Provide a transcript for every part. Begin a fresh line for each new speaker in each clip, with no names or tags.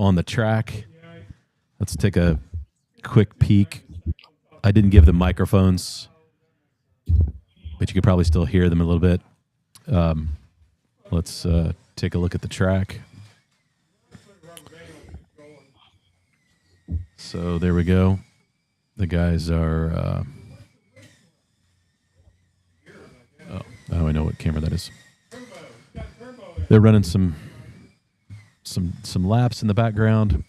on the track. Let's take a quick peek. I didn't give them microphones, but you could probably still hear them a little bit. Let's take a look at the track. So there we go. The guys are... now I know what camera that is. They're running some laps in the background,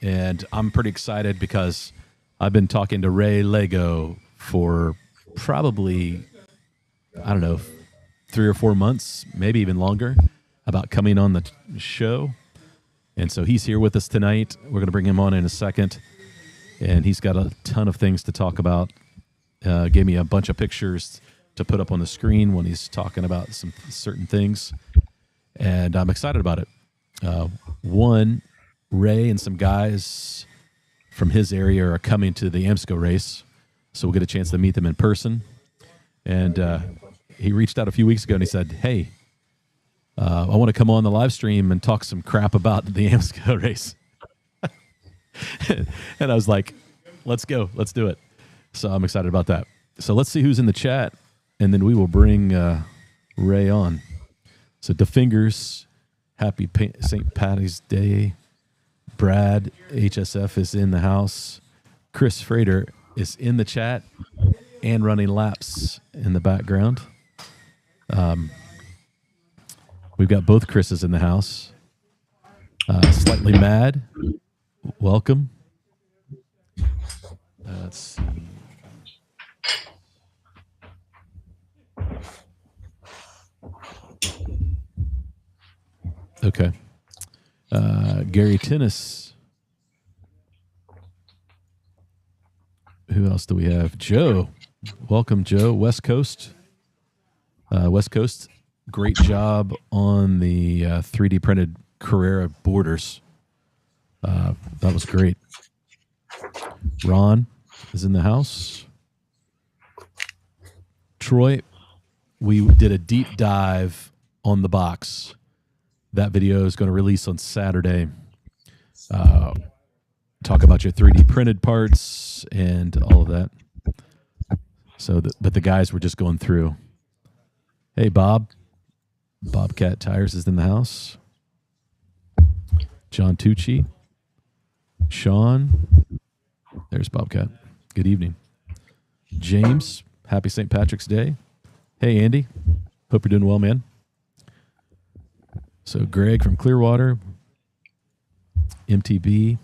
and I'm pretty excited because I've been talking to Ray Lego for probably, I don't know, 3 or 4 months, maybe even longer, about coming on the show. And so he's here with us tonight. We're going to bring him on in a second, and he's got a ton of things to talk about. Gave me a bunch of pictures to put up on the screen when he's talking about some certain things, and I'm excited about it. One, Ray and some guys from his area are coming to the AMSCO race, so we'll get a chance to meet them in person. And he reached out a few weeks ago and he said, hey, I want to come on the live stream and talk some crap about the AMSCO race. And I was like, let's go, let's do it. So I'm excited about that. So let's see who's in the chat, and then we will bring Ray on. So DeFingers, happy St. Patty's Day. Brad, HSF, is in the house. Chris Frater is in the chat and running laps in the background. We've got both Chris's in the house. Slightly Mad, welcome. Let's see. Okay. Gary Tennis. Who else do we have? Joe. Welcome, Joe. West Coast. West Coast. Great job on the 3D printed Carrera borders. That was great. Ron is in the house. Troy, we did a deep dive on the box. That video is going to release on Saturday. Talk about your 3D printed parts and all of that. So, but the guys were just going through. Hey, Bob. Bobcat Tires is in the house. John Tucci. Sean. There's Bobcat. Good evening. James. Happy St. Patrick's Day. Hey, Andy. Hope you're doing well, man. So Greg from Clearwater, MTB,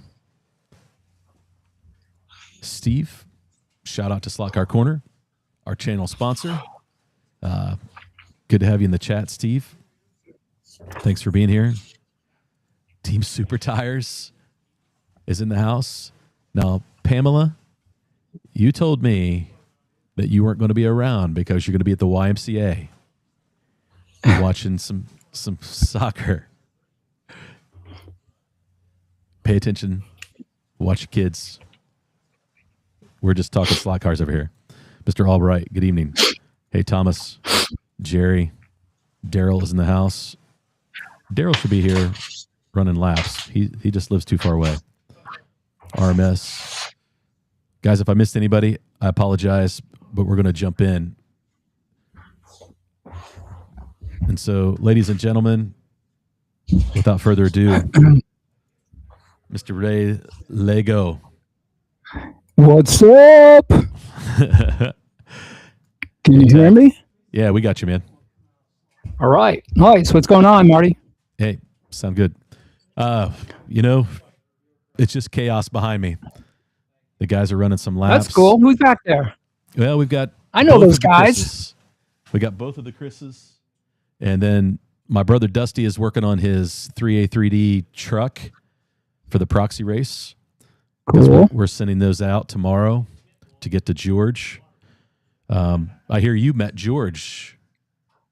Steve, shout out to Slot Car Corner, our channel sponsor. Good to have you in the chat, Steve. Thanks for being here. Team Super Tires is in the house. Now, Pamela, you told me that you weren't going to be around because you're going to be at the YMCA watching some soccer. Pay attention. Watch your kids. We're just talking slot cars over here. Mr. Albright, good evening. Hey, Thomas, Jerry, Daryl is in the house. Daryl should be here running laps. He just lives too far away. RMS. Guys, if I missed anybody, I apologize, but we're going to jump in. And so, ladies and gentlemen, without further ado, Mr. Ray Lego.
What's up? Can you hear me?
Yeah, we got you, man.
All right. Nice. What's going on, Marty?
Hey, sound good. It's just chaos behind me. The guys are running some laps.
That's cool. Who's back there?
Well, we've got...
I know those guys.
We got both of the Chris's. And then my brother Dusty is working on his 3A3D truck for the proxy race.
Cool.
We're sending those out tomorrow to get to George. I hear you met George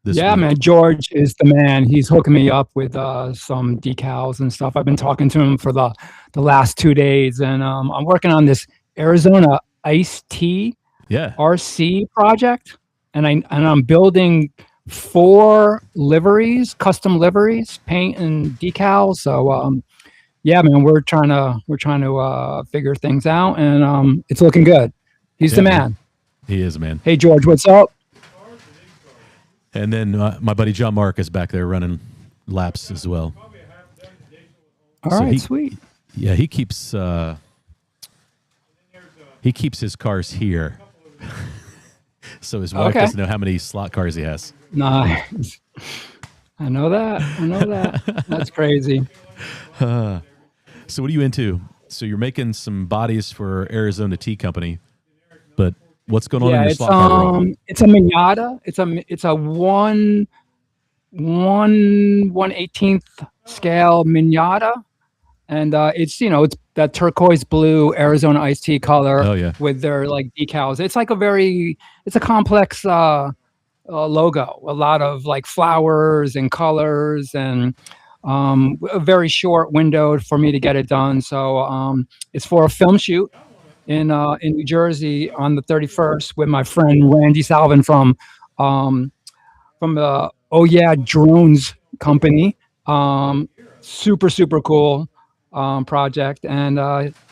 this week.
Man, George is the man. He's hooking me up with some decals and stuff. I've been talking to him for the last 2 days, and I'm working on this Arizona Iced Tea RC project, and I'm building 4 liveries, custom liveries, paint and decals. So yeah, man, we're trying to figure things out, and it's looking good. He's the
Yeah, man.
man.
He is, man.
Hey, George, what's up?
And then my buddy John Mark is back there running laps as well.
All right, sweet.
Yeah, he keeps his cars here, so his wife doesn't know how many slot cars he has.
Nice. I know that. That's crazy.
So what are you into? So you're making some bodies for Arizona Tea Company, but what's going on in your slot car world?
It's a Miata. It's a 1/18th scale Miata, and it's that turquoise blue Arizona iced tea color.
Oh, yeah.
With their like decals. It's a complex logo. A lot of like flowers and colors, and a very short window for me to get it done. So it's for a film shoot in New Jersey on the 31st with my friend Randy Salvin from the Oh Yeah Drones company. Super cool project, and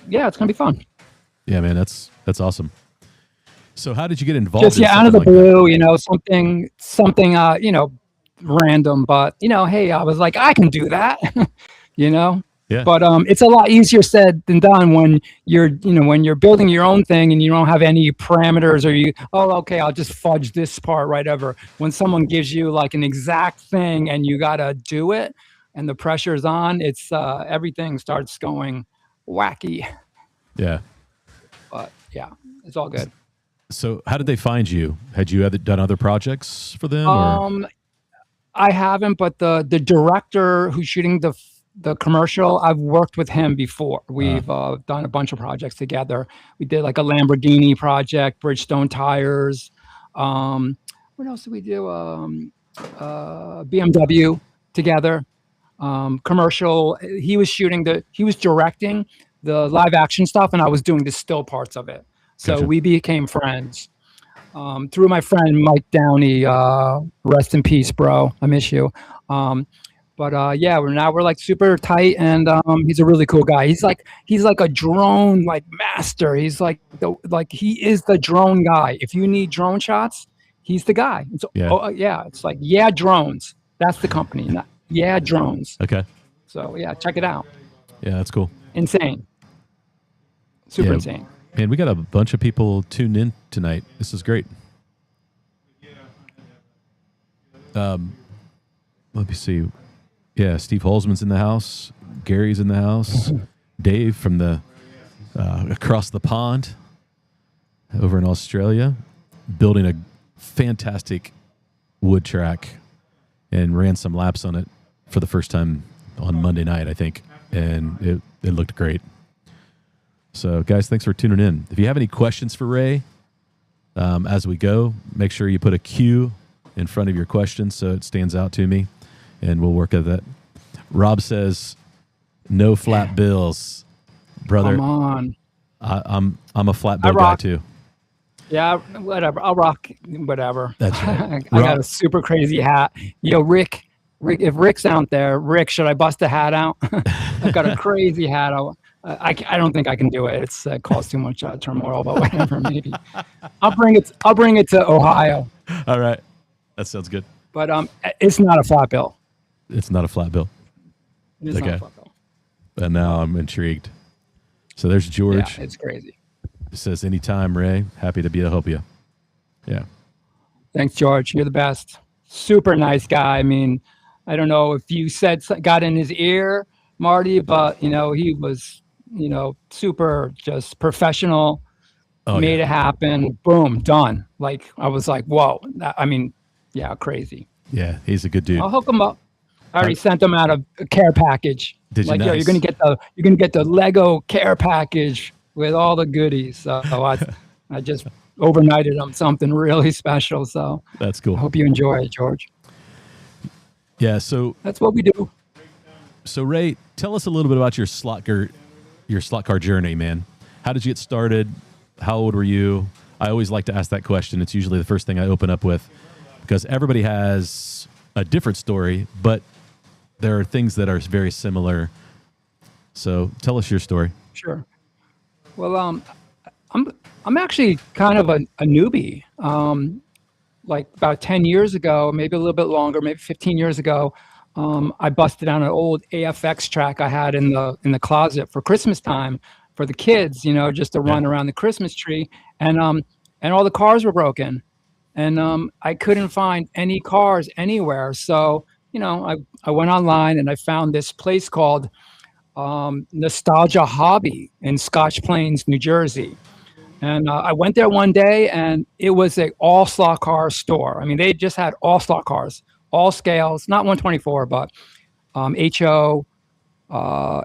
yeah, it's gonna be fun.
Yeah, man, that's awesome. So how did you get involved?
Just out of the blue, something random, but hey, I was like, I can do that.
Yeah.
But it's a lot easier said than done when you're building your own thing and you don't have any parameters, or okay, I'll just fudge this part right over. When someone gives you like an exact thing and you gotta do it, and the pressure's on, it's everything starts going wacky.
Yeah.
But yeah, it's all good.
So how did they find you? Had you done other projects for them? Or?
I haven't, but the director who's shooting the commercial, I've worked with him before. We've done a bunch of projects together. We did like a Lamborghini project, Bridgestone tires. What else did we do? BMW together. Commercial. He was directing the live action stuff, and I was doing the still parts of it. So
Gotcha.
we became friends through my friend Mike Downey. Rest in peace, bro. I miss you. But yeah, we're like super tight, and he's a really cool guy. He's like a drone like master. He's like he is the drone guy. If you need drone shots, he's the guy. It's like Yeah Drones. That's the company. Yeah Drones.
Okay.
So yeah, check it out.
Yeah, that's cool.
Insane. Super insane.
Man, we got a bunch of people tuned in tonight. This is great. Let me see. Yeah, Steve Holzman's in the house. Gary's in the house. Dave from the across the pond over in Australia, building a fantastic wood track, and ran some laps on it for the first time on Monday night, I think, and it looked great. So, guys, thanks for tuning in. If you have any questions for Ray as we go, make sure you put a Q in front of your question so it stands out to me, and we'll work at that. Rob says, "No flat bills, brother."
Come on.
I'm a flat bill guy too.
Yeah, whatever. I'll rock whatever.
That's right.
I got a super crazy hat. Yo, Rick, if Rick's out there, Rick, should I bust a hat out? I've got a crazy hat. I don't think I can do it. It's caused too much turmoil, but whatever, maybe. I'll bring it to Ohio.
All right. That sounds good.
But it's not a flat bill.
It's not a flat bill.
It is not a flat bill.
And now I'm intrigued. So there's George.
Yeah, it's crazy.
It says, "Anytime, Ray. Happy to be to help you." Yeah.
Thanks, George. You're the best. Super nice guy. I mean, I don't know if you got in his ear, Marty, but he was, super just professional. Made it happen. Boom, done. Like I was like, whoa. Crazy.
Yeah, he's a good dude.
I'll hook him up. I already sent him out a care package.
Did you?
Like,
nice.
Yo, you're gonna get the Lego care package with all the goodies. So I just overnighted him something really special. So
that's cool.
I hope you enjoy it, George.
Yeah. So
that's what we do.
So Ray, tell us a little bit about your slot car journey, man. How did you get started? How old were you? I always like to ask that question. It's usually the first thing I open up with, because everybody has a different story, but there are things that are very similar So tell us your story.
Sure. Well, I'm actually kind of a newbie. Like about 10 years ago, maybe a little bit longer, maybe 15 years ago, I busted out an old AFX track I had in the closet for Christmas time for the kids, just to run around the Christmas tree, and all the cars were broken, and I couldn't find any cars anywhere. So I went online and I found this place called Nostalgia Hobby in Scotch Plains, New Jersey. And I went there one day, and it was a all slot car store. I mean, they just had all slot cars, all scales, not 124, but HO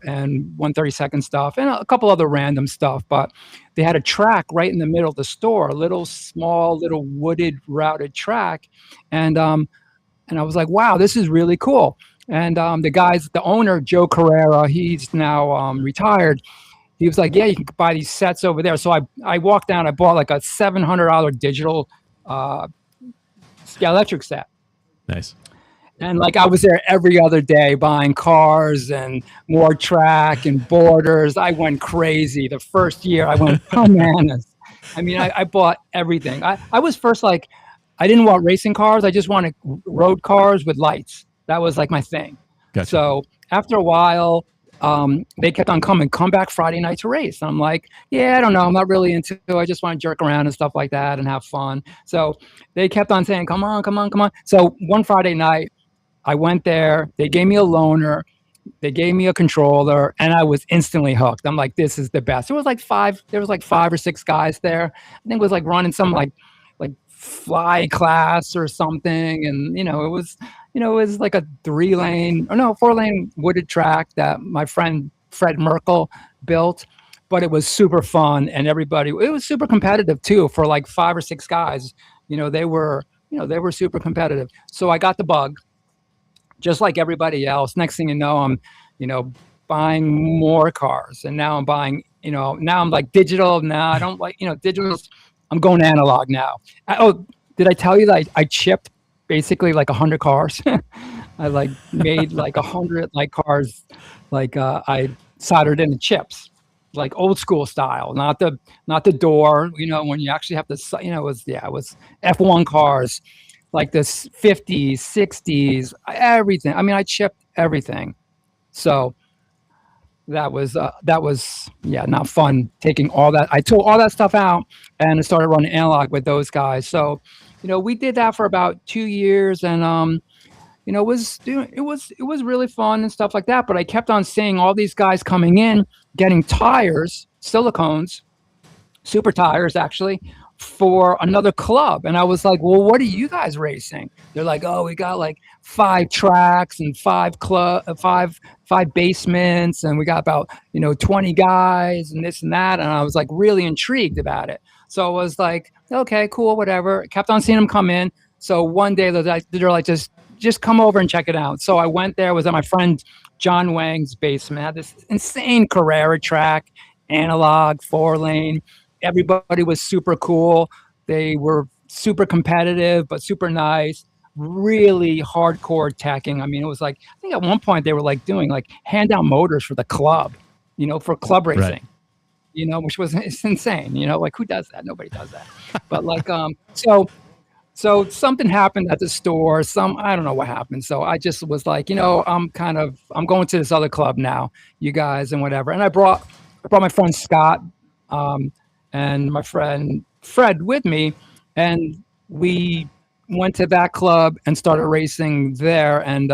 and 132nd stuff, and a couple other random stuff. But they had a track right in the middle of the store, a little small, little wooded, routed track, and I was like, wow, this is really cool. And the owner, Joe Carrera, he's now retired. He was like, yeah, you can buy these sets over there. So I walked down, I bought like a $700 digital electric set.
Nice.
And like I was there every other day buying cars and more track and borders. I went crazy. The first year I went bananas. I mean, I bought everything. I was first like, I didn't want racing cars. I just wanted road cars with lights. That was like my thing.
Gotcha.
So after a while, they kept on come back Friday night to race. And I'm like, yeah, I don't know. I'm not really into it. I just want to jerk around and stuff like that and have fun. So they kept on saying, come on, come on, come on. So one Friday night, I went there. They gave me a loaner. They gave me a controller, and I was instantly hooked. I'm like, this is the best. There was like five or six guys there. I think it was like running some like fly class or something. And, it was like a 4-lane wooded track that my friend Fred Merkel built, but it was super fun. And it was super competitive too for like 5 or 6 guys. They were super competitive. So I got the bug just like everybody else. Next thing you know, I'm, buying more cars, and now I'm buying, now I'm like digital. Now I don't like, digital. I'm going analog now. Did I tell you that I chipped basically like 100 cars? I like made like 100 like cars, like I soldered in the chips, like old school style, not the door. When you actually have to, it was F1 cars, like this 50s, 60s, everything. I mean, I chipped everything. So that was not fun taking all that. I took all that stuff out and I started running analog with those guys. So, we did that for about 2 years, and it was really fun and stuff like that. But I kept on seeing all these guys coming in, getting tires, silicones, super tires actually, for another club. And I was like, well, what are you guys racing? They're like, oh, we got like 5 tracks and 5 basements, and we got about 20 guys and this and that. And I was like really intrigued about it. So I was like, okay, cool, whatever. Kept on seeing them come in. So one day they're like, just come over and check it out. So I went there, was at my friend John Wang's basement, had this insane Carrera track, analog, 4-lane. Everybody was super cool. They were super competitive, but super nice, really hardcore teching. I mean, it was like, I think at one point they were like doing like hand down motors for the club, for club racing.
Right.
Which was insane. Like who does that? Nobody does that. But like, so something happened at the store. I don't know what happened. So I just was like, I'm going to this other club now, you guys, and whatever. And I brought my friend Scott, and my friend Fred with me, and we went to that club and started racing there. And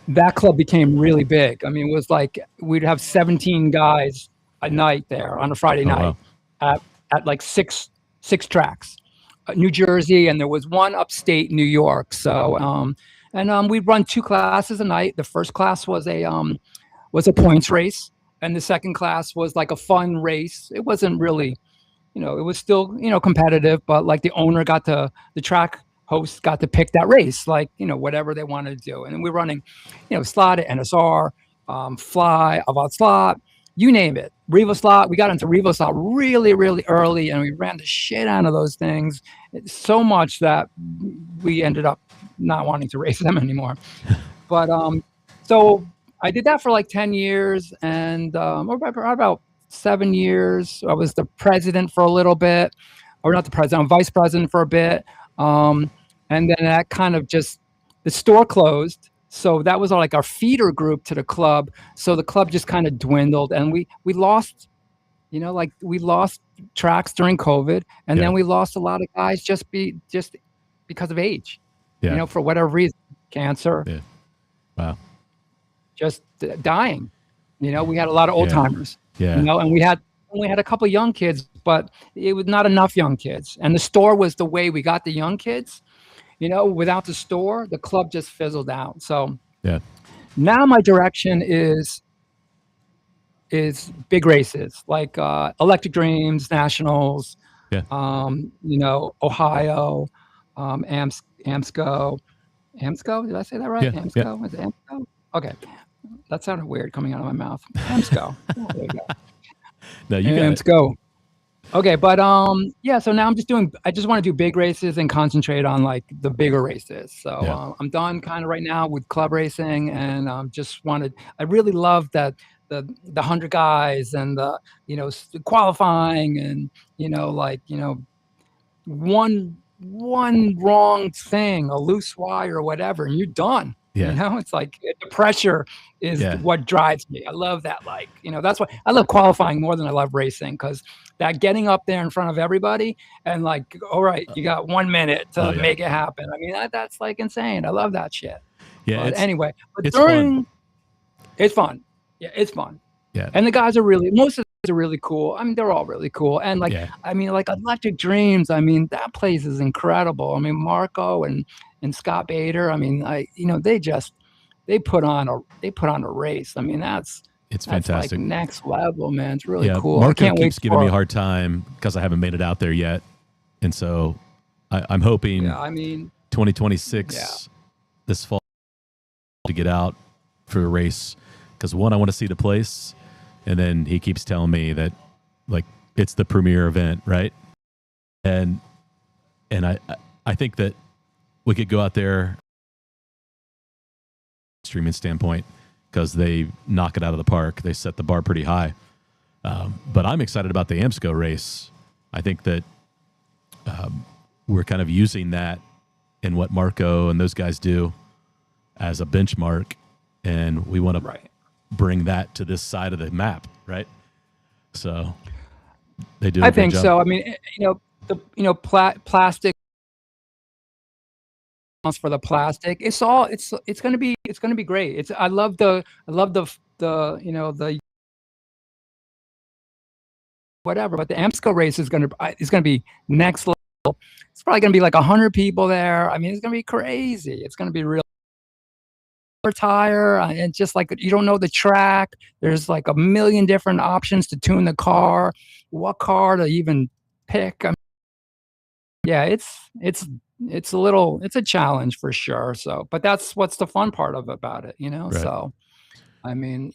that club became really big. I mean, it was like we'd have 17 guys a night there on a Friday night. Wow. at like six tracks, New Jersey, and there was one upstate New York. So we'd run 2 classes a night. The first class was a points race, and the second class was like a fun race. It wasn't really, it was still, competitive, but like the track host got to pick that race, like, whatever they wanted to do. And then we're running, slot, NSR, fly, avant slot, you name it. Revo slot. We got into Revo slot really, really early, and we ran the shit out of those things so much that we ended up not wanting to race them anymore. But so I did that for like 10 years, and about 7 years. I was the president for a little bit, or not the president, I'm vice president for a bit. And then that kind of just, the store closed. So that was like our feeder group to the club. So the club just kind of dwindled, and we lost, like we lost tracks during COVID, and then we lost a lot of guys just because of age, for whatever reason, cancer.
Yeah. Wow.
Just dying. We had a lot of old timers.
Yeah.
And we had a couple young kids, but it was not enough young kids. And the store was the way we got the young kids. Without the store, the club just fizzled out. So now my direction is big races like Electric Dreams, Nationals, Ohio, AMSCO. AMSCO, did I say that right? AMSCO? Is it AMSCO? Okay. That sounded weird coming out of my mouth. AMSCO. Oh, there you go.
No, you got
AMSCO. Okay, but so now I just want to do big races and concentrate on like the bigger races. So I'm done kind of right now with club racing, and I really love that the 100 guys and the qualifying, and one wrong thing, a loose wire or whatever, and you're done. It's like the pressure is what drives me. I love that. Like, that's why I love qualifying more than I love racing, because that getting up there in front of everybody and like, all right, you got 1 minute to make it happen. I mean, that's like insane. I love that shit.
Yeah.
But anyway,
it's fun.
It's fun. Yeah, it's fun.
Yeah.
And most of the guys are really cool. I mean, they're all really cool. And like, I mean, like Electric Dreams, I mean, that place is incredible. I mean, Marco and Scott Bader, I mean, they put on a race. I mean, it's
fantastic.
Like next level, man. It's really cool.
Marco keeps giving me a hard time because I haven't made it out there yet. And so I'm hoping 2026 this fall to get out for a race, because one, I want to see the place, and then he keeps telling me that like it's the premier event, right? And I think that we could go out there streaming standpoint, because they knock it out of the park. They set the bar pretty high. But I'm excited about the AMSCO race. I think that we're kind of using that in what Marco and those guys do as a benchmark, and we want to bring that to this side of the map, right? So they do.
I think so. I mean, plastic for the plastic. It's going to be great. I love the whatever, but the AMSCO race is going to be next level. It's probably going to be like 100 people there. I mean, it's going to be crazy. It's going to be real. Tire, and just like you don't know the track, there's like a million different options to tune the car, what car to even pick. I mean, it's a challenge for sure. So, but that's what's the fun part about it, Right. So, I mean,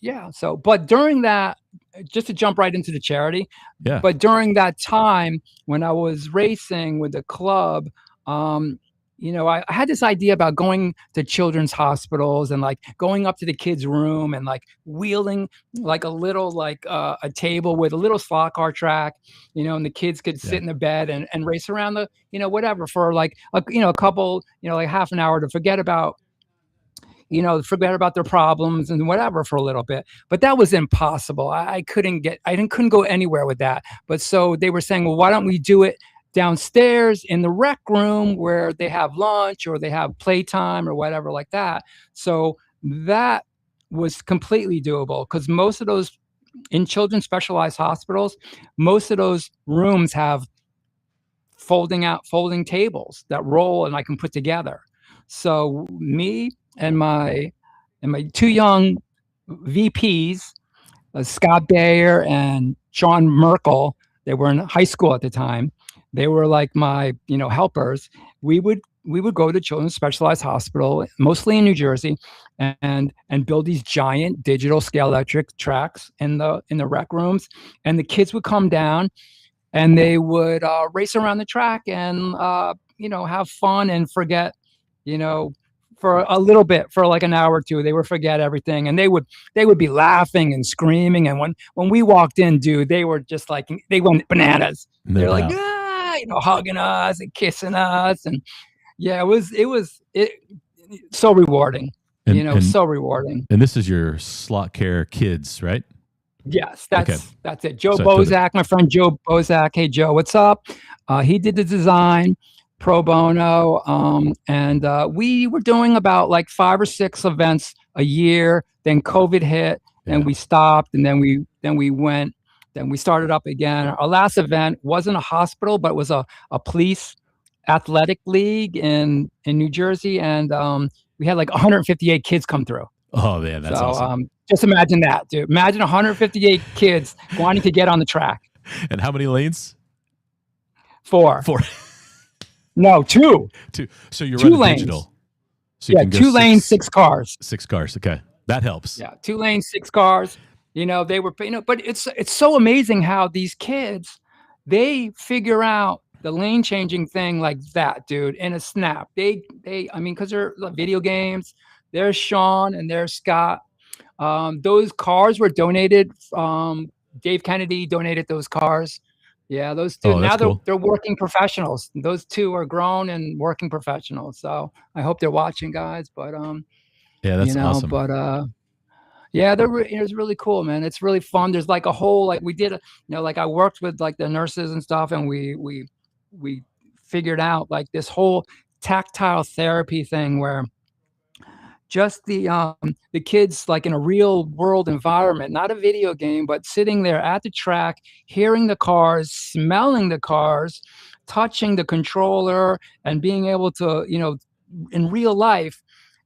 but during that, just to jump right into the charity, but during that time when I was racing with the club, I had this idea about going to children's hospitals and like going up to the kids' room and like wheeling like a little a table with a little slot car track, and the kids could sit in the bed and race around the whatever for like a couple like half an hour to forget about their problems and whatever for a little bit. But that was impossible. I couldn't go anywhere with that. But so they were saying, well, why don't we do it downstairs in the rec room where they have lunch or they have playtime or whatever like that. So that was completely doable, because most of those in children's specialized hospitals, most of those rooms have folding tables that roll and I can put together. So me and my two young VPs, Scott Bayer and John Merkel, they were in high school at the time. They were like my, helpers. We would go to Children's Specialized Hospital, mostly in New Jersey, and build these giant digital scale electric tracks in the rec rooms. And the kids would come down, and they would race around the track and have fun and forget for a little bit, for like an hour or two. They would forget everything, and they would be laughing and screaming. And when we walked in, dude, they were just like, they went bananas. They're like, hugging us and kissing us, and yeah, it was so rewarding. And, so rewarding.
And this is your Slot Care kids, right?
Yes, that's it. Joe Bozak, my friend Joe Bozak. Hey, Joe, what's up? He did the design pro bono, and we were doing about like 5 or 6 events a year. Then COVID hit, and we stopped, and then we started up again. Our last event wasn't a hospital, but it was a police athletic league in New Jersey, and we had like 158 kids come through.
Oh man, that's awesome.
Just imagine that, dude. Imagine 158 kids wanting to get on the track.
And how many lanes?
4.
4.
No, 2.
2. So you're running digital.
So you can go 2 lanes, 6 cars.
6 cars. Okay, that helps.
Yeah, 2 lanes, 6 cars. They were, but it's so amazing how these kids, they figure out the lane changing thing like that, dude, in a snap. I mean, because they're video games. There's Sean and there's Scott. Those cars were donated. Dave Kennedy donated those cars. Yeah, those two. Now they're working professionals. Those 2 are grown and working professionals. So I hope they're watching, guys. But
yeah, that's awesome.
But yeah, it's really cool, man. It's really fun. There's like a whole, like we did, like I worked with like the nurses and stuff, and we figured out like this whole tactile therapy thing where just the kids, like in a real world environment, not a video game, but sitting there at the track, hearing the cars, smelling the cars, touching the controller, and being able to, in real life,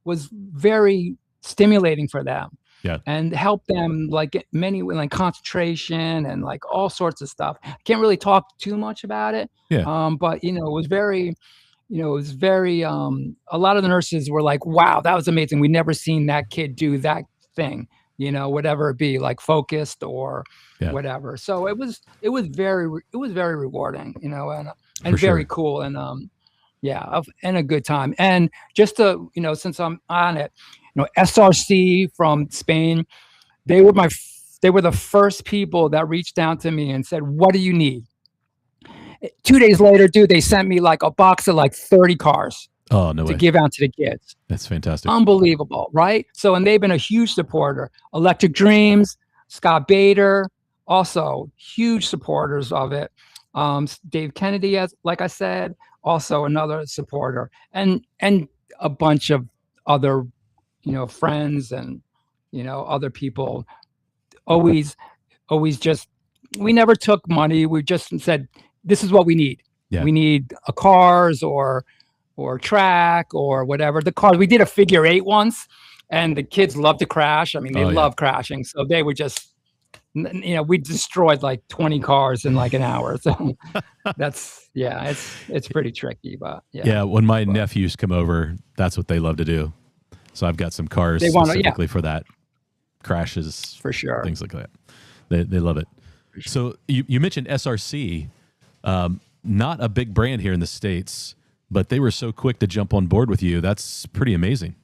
was very stimulating for them.
Yeah.
And help them like concentration and like all sorts of stuff. I can't really talk too much about it.
Yeah.
But it was very, a lot of the nurses were like, wow, that was amazing. We never seen that kid do that thing, whatever it be, like focused or whatever. So it was very rewarding, and very cool. And and a good time. And just to, since I'm on it, SRC from Spain, they were the first people that reached out to me and said, what do you need? 2 days later, dude, they sent me like a box of like 30 cars to give out to the kids.
That's fantastic.
Unbelievable, right? So, and they've been a huge supporter. Electric Dreams, Scott Bader, also huge supporters of it. Dave Kennedy, as like I said, also another supporter, and a bunch of other, friends and, other people. Always just, we never took money. We just said, this is what we need.
Yeah.
We need a cars or track or whatever. The cars, we did a figure 8 once, and the kids love to crash. I mean, they love crashing. So they would just, we destroyed like 20 cars in like an hour. So that's, it's pretty tricky, but
yeah. When my nephews come over, that's what they love to do. So I've got some cars specifically for that, crashes,
for sure,
things like that. They love it. Sure. So you mentioned SRC. Not a big brand here in the States, but they were so quick to jump on board with you. That's pretty amazing.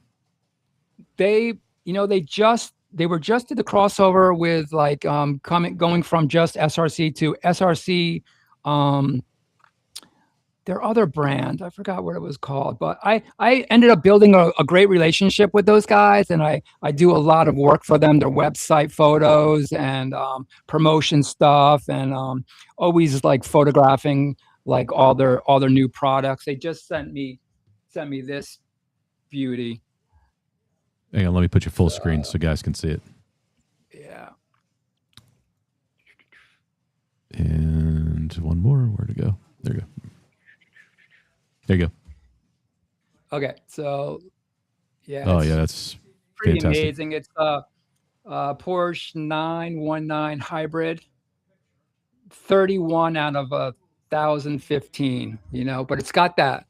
They were just did the crossover with like going from just SRC to SRC, their other brand. I forgot what it was called, but I ended up building a great relationship with those guys, and I do a lot of work for them, their website photos and promotion stuff, and always like photographing like all their new products. They just sent me this beauty.
Hang on, let me put you full screen so guys can see it.
Yeah.
And one more. Where'd it go? There you go. There you go.
Okay, so yeah.
Oh yeah, that's
pretty
fantastic.
Amazing. It's a Porsche 919 hybrid, 31 out of 1,015. But it's got that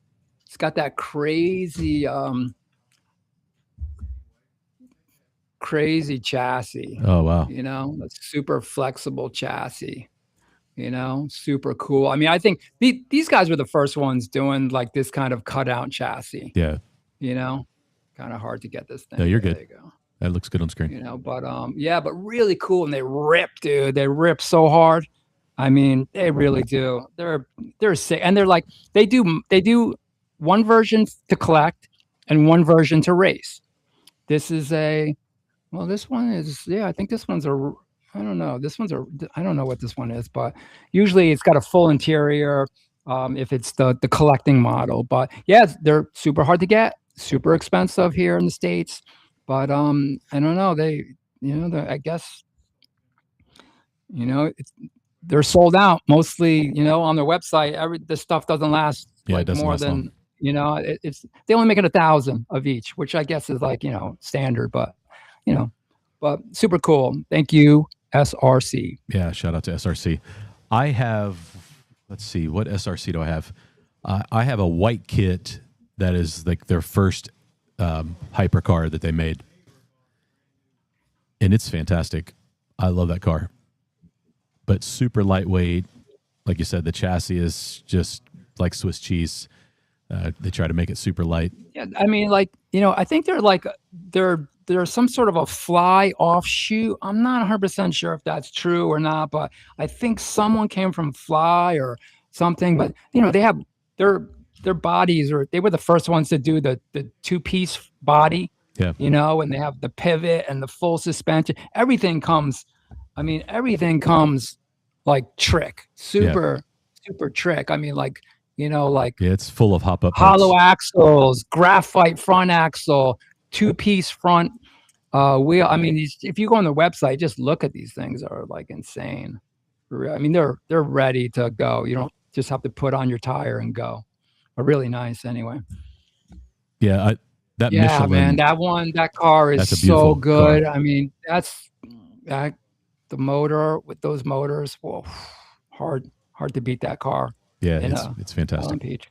crazy chassis.
Oh wow.
A super flexible chassis. Super cool. I mean, I think these guys were the first ones doing like this kind of cutout chassis.
Yeah.
kind of hard to get this thing.
No, you're
there
good.
You go.
That looks good on screen.
You know, but yeah, but really cool, and they rip, dude. They rip so hard. I mean, they really do. They're sick, and they're like they do one version to collect and one version to race. This is this one is, I think this one's I don't know. I don't know what this one is, but usually it's got a full interior. If it's the collecting model, but yeah, they're super hard to get, super expensive here in the States. But I don't know. I guess, they're sold out mostly. On their website. This stuff doesn't last more than long. It's they only make it 1,000 of each, which I guess is standard. But but super cool. Thank you, SRC.
Yeah, shout out to SRC. I have, let's see, what SRC do I have? I have a white kit that is like their first hypercar that they made. And it's fantastic. I love that car. But super lightweight. Like you said, the chassis is just like Swiss cheese. They try to make it super light.
Yeah, I mean, I think they're some sort of a Fly offshoot. I'm not 100% sure if that's true or not, but I think someone came from Fly or something. But they have their bodies, or they were the first ones to do the two-piece body.
Yeah.
And they have the pivot and the full suspension. Everything comes like trick, super trick. I mean, yeah,
it's full of hop-up
hollow
parts.
axles, graphite front axle, two-piece front wheel. I mean, if you go on the website, just look at these things, are like insane. I mean, they're ready to go. You don't just have to put on your tire and go. But really nice anyway.
Yeah, Michelin,
man, that car is so good. Car. I mean, the motor with those motors. Whoa, hard to beat that car.
Yeah, it's fantastic.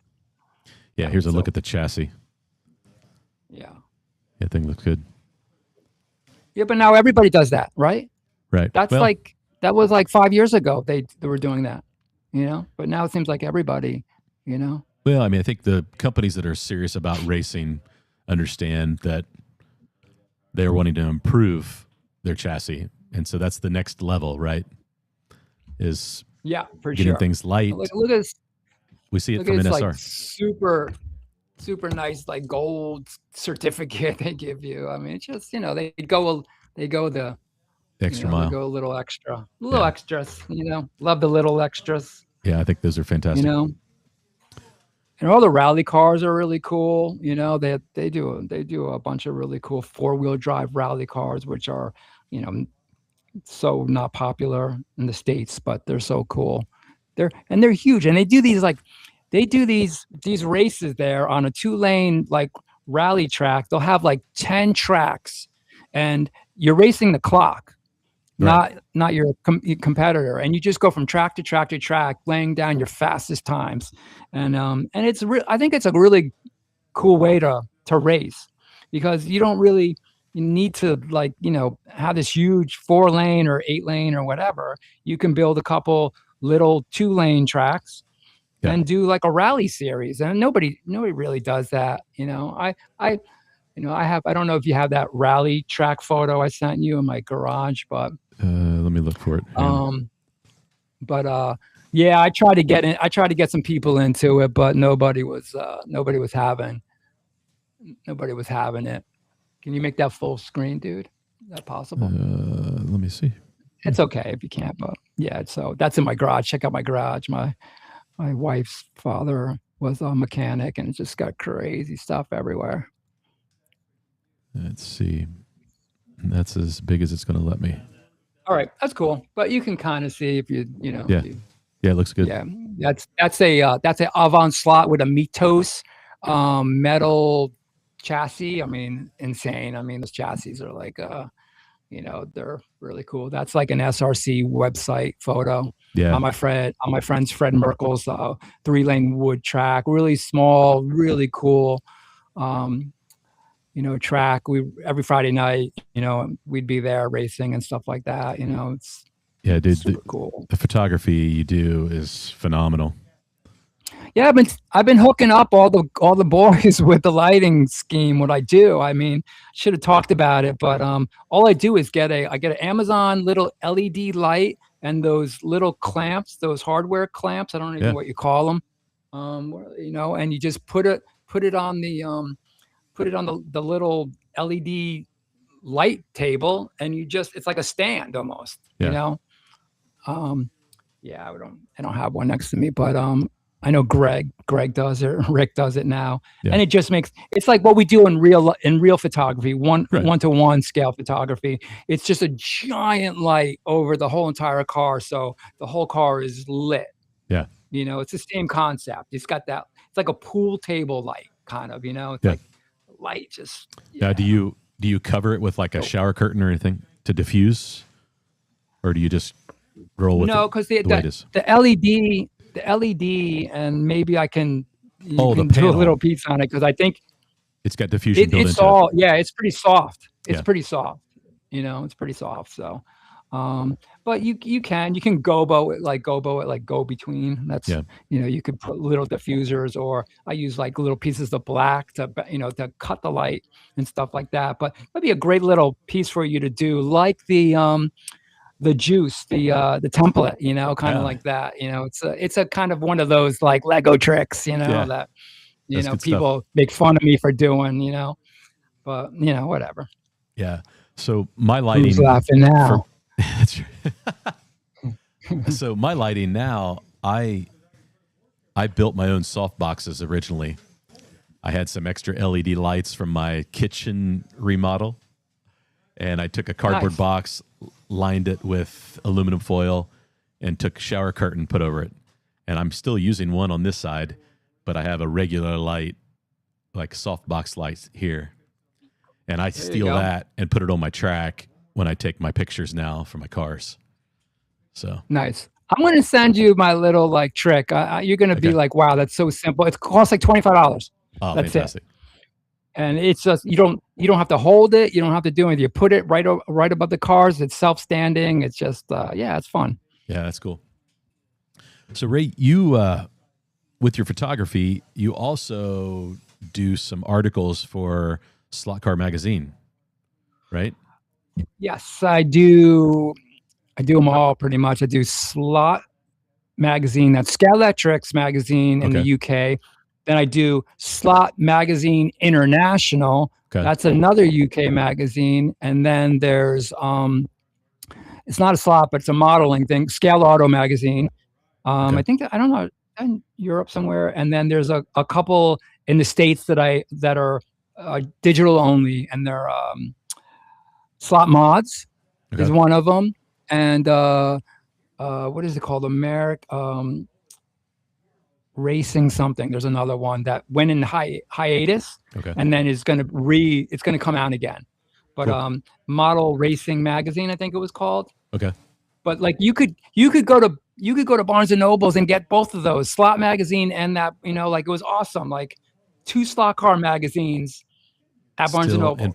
Yeah, here's a look at the chassis.
Yeah,
thing looks good.
Yeah, but now everybody does that, right?
Right.
That was like 5 years ago. They were doing that, But now it seems like everybody,
Well, I mean, I think the companies that are serious about racing understand that they're wanting to improve their chassis, and so that's the next level, right? Is
for
getting
sure.
things light.
Look at this.
We see it from NSR.
Like super nice, like gold certificate they give you. I mean, it's just they go the
extra mile.
They go a little extra, extras. Love the little extras.
Yeah, I think those are fantastic.
And all the rally cars are really cool. They do a bunch of really cool 4-wheel drive rally cars, which are, so not popular in the States, but they're so cool. They're huge, and they do these races there on a 2-lane rally track. They'll have 10 tracks, and you're racing the clock. Right. Not your competitor, and you just go from track to track to track, laying down your fastest times, and it's I think it's a really cool way to race, because you don't really need to have this huge 4-lane or 8-lane or whatever. You can build a couple little 2-lane tracks and do a rally series, and nobody really does that. I don't know if you have that rally track photo I sent you in my garage, but
let me look for it.
Yeah, I tried to get some people into it, but nobody was having it. Can you make that full screen, dude? Is that possible?
Let me see.
It's okay if you can't, but yeah. So that's in my garage. Check out my garage. My wife's father was a mechanic, and it's just got crazy stuff everywhere.
Let's see. That's as big as it's going to let me.
All right, that's cool. But you can kind of see if you.
Yeah, it looks good.
Yeah, that's a Avant slot with a Mitos metal chassis. I mean, insane. I mean, those chassis are they're really cool. That's like an SRC website photo.
Yeah.
On my friend's Fred Merkel's 3-lane wood track, really small, really cool. Track. Every Friday night, we'd be there racing and stuff like that. It's
dude,
super cool.
The photography you do is phenomenal.
Yeah, I've been hooking up all the boys with the lighting scheme. What I do, I mean, should have talked about it, but all I do is I get an Amazon little LED light and those little clamps, those hardware clamps. I don't even know what you call them. And you just put it on the little LED light table, and it's like a stand almost. Yeah, I don't have one next to me, but I know Greg does it. Rick does it now, and it just it's like what we do in real photography, one-to-one scale photography. It's just a giant light over the whole entire car, so the whole car is lit.
Yeah,
it's the same concept. It's got that. It's like a pool table light, kind of. It's like light just.
Now, do you cover it with like a shower curtain or anything to diffuse, or do you just roll with
because the LED, and maybe I can do a little piece on it because I think
it's got diffusion built into it.
Yeah, it's pretty soft. It's pretty soft. It's pretty soft. So, but you can gobo it, go between. That's you could put little diffusers, or I use like little pieces of black to cut the light and stuff like that. But that'd be a great little piece for you to do, like the juice, the template, kind of like that. It's a kind of one of those like Lego tricks, that people make fun of me for doing, but whatever.
Yeah. So my lighting.
Who's laughing now?
So my lighting now, I built my own soft boxes originally. I had some extra LED lights from my kitchen remodel, and I took a cardboard box, lined it with aluminum foil, and took a shower curtain, put over it. And I'm still using one on this side, but I have a regular light, like softbox lights here. And I steal that and put it on my track when I take my pictures now for my cars. So
nice. I'm going to send you my little like trick. You're going to be like, wow, that's so simple. It costs like $25.
Oh,
that's
fantastic.
It. And it's just you don't have to hold it. You don't have to do anything. You put it right above the cars. It's self-standing. It's just it's fun.
Yeah, that's cool. So Ray, you with your photography, you also do some articles for Slot Car Magazine, right?
Yes, I do. I do them all pretty much. I do Slot Magazine, that's Scaletrix Magazine in the UK. Then I do Slot Magazine International. That's another UK magazine. And then there's it's not a slot, but it's a modeling thing, Scale Auto Magazine. I think I don't know, in Europe somewhere. And then there's a couple in the States that are digital only, and they're Slot Mods is one of them. And what is it called? Racing something. There's another one that went in hiatus, and then it's gonna come out again. But Model Racing Magazine, I think it was called.
Okay.
But like you could go to Barnes and Nobles and get both of those, Slot Magazine and that, like it was awesome. Like 2 slot car magazines at Barnes and Nobles.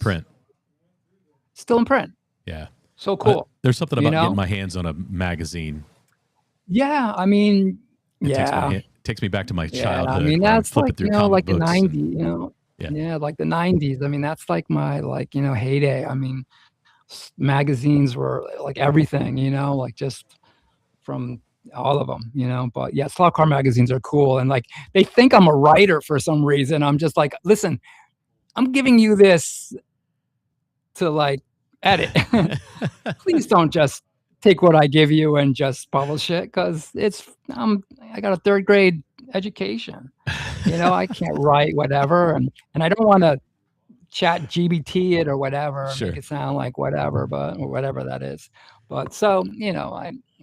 Still in print.
Yeah.
So cool.
There's something about getting my hands on a magazine.
Yeah, I mean,
it takes me back to my childhood.
I mean, that's like, like the
90s,
like the 90s. I mean, that's like my, heyday. I mean, magazines were like everything, like just from all of them, but yeah, slot car magazines are cool. And like, they think I'm a writer for some reason. I'm just like, listen, I'm giving you this to like edit. Please don't just take what I give you and just publish it, because I got a 3rd grade education. I can't write whatever, and I don't want to chat GBT it or whatever, make it sound like whatever, or whatever that is. But so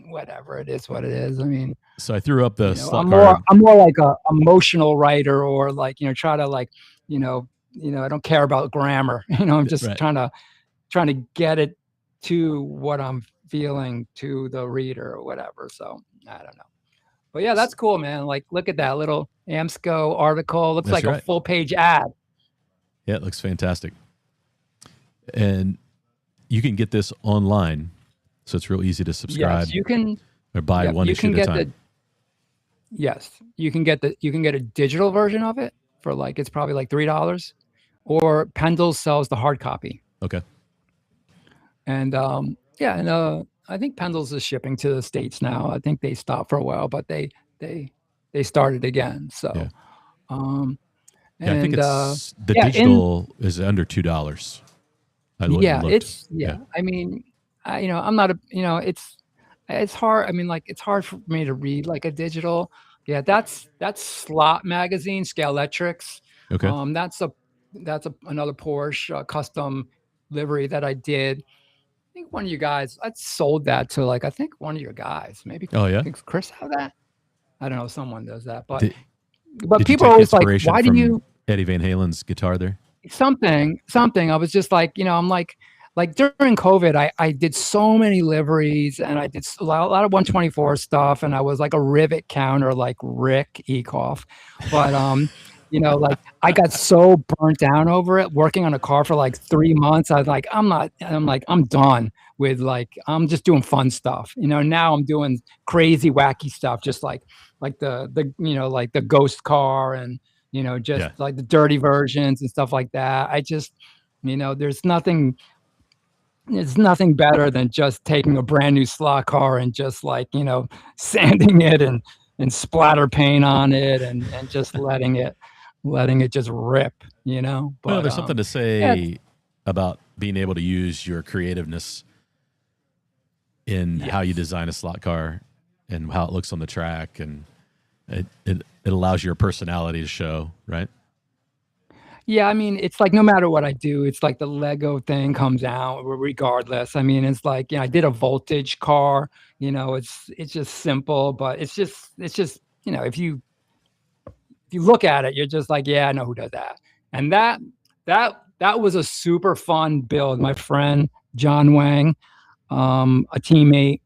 whatever it is, what it is. I mean,
so I threw up the
I'm more like a emotional writer, or like try to like I don't care about grammar. I'm just trying to get it to what I'm feeling to the reader or whatever. So I don't know. But yeah, that's cool, man. Like, look at that little AMSCO article. Looks like a full-page ad.
Yeah, it looks fantastic. And you can get this online, so it's real easy to subscribe.
Yes, you can.
Or buy one issue at a time.
Yes, you can get a digital version of it for like it's probably like $3, or Pendle sells the hard copy.
Okay.
And yeah, and I think Pendle's is shipping to the States now. I think they stopped for a while, but they started again. So,
Yeah.
um,
Yeah, I think
and
it's the
yeah,
digital is under $2. I went and looked.
I mean, I'm not a, it's hard. I mean, like it's hard for me to read like a digital. Yeah, that's Slot Magazine, Scalextrics.
Okay.
That's another Porsche custom livery that I did. I think one of you guys, I sold that to like, I think one of your guys, maybe.
Oh yeah.
Chris have that? I don't know. Someone does that, but
Did
people are always like, why do
from
you
Eddie Van Halen's guitar there?
something? I was just like, I'm like during COVID, I did so many liveries and I did a lot of 124 stuff, and I was like a rivet counter, like Rick Ekoff, but like I got so burnt down over it working on a car for like 3 months. I was like, I'm done with like, I'm just doing fun stuff. Now I'm doing crazy, wacky stuff, just like the like the ghost car and, just like the dirty versions and stuff like that. I just, there's nothing better than just taking a brand new slot car and just like, sanding it and splatter paint on it and just letting it just rip, But,
well, there's something to say about being able to use your creativeness in how you design a slot car and how it looks on the track, and it allows your personality to show, right?
Yeah, I mean, it's like no matter what I do, it's like the Lego thing comes out regardless. I mean, it's like, I did a voltage car, it's just simple, but it's just, if you look at it, you're just like, yeah, I know who does that. And that was a super fun build. My friend John Wang, a teammate,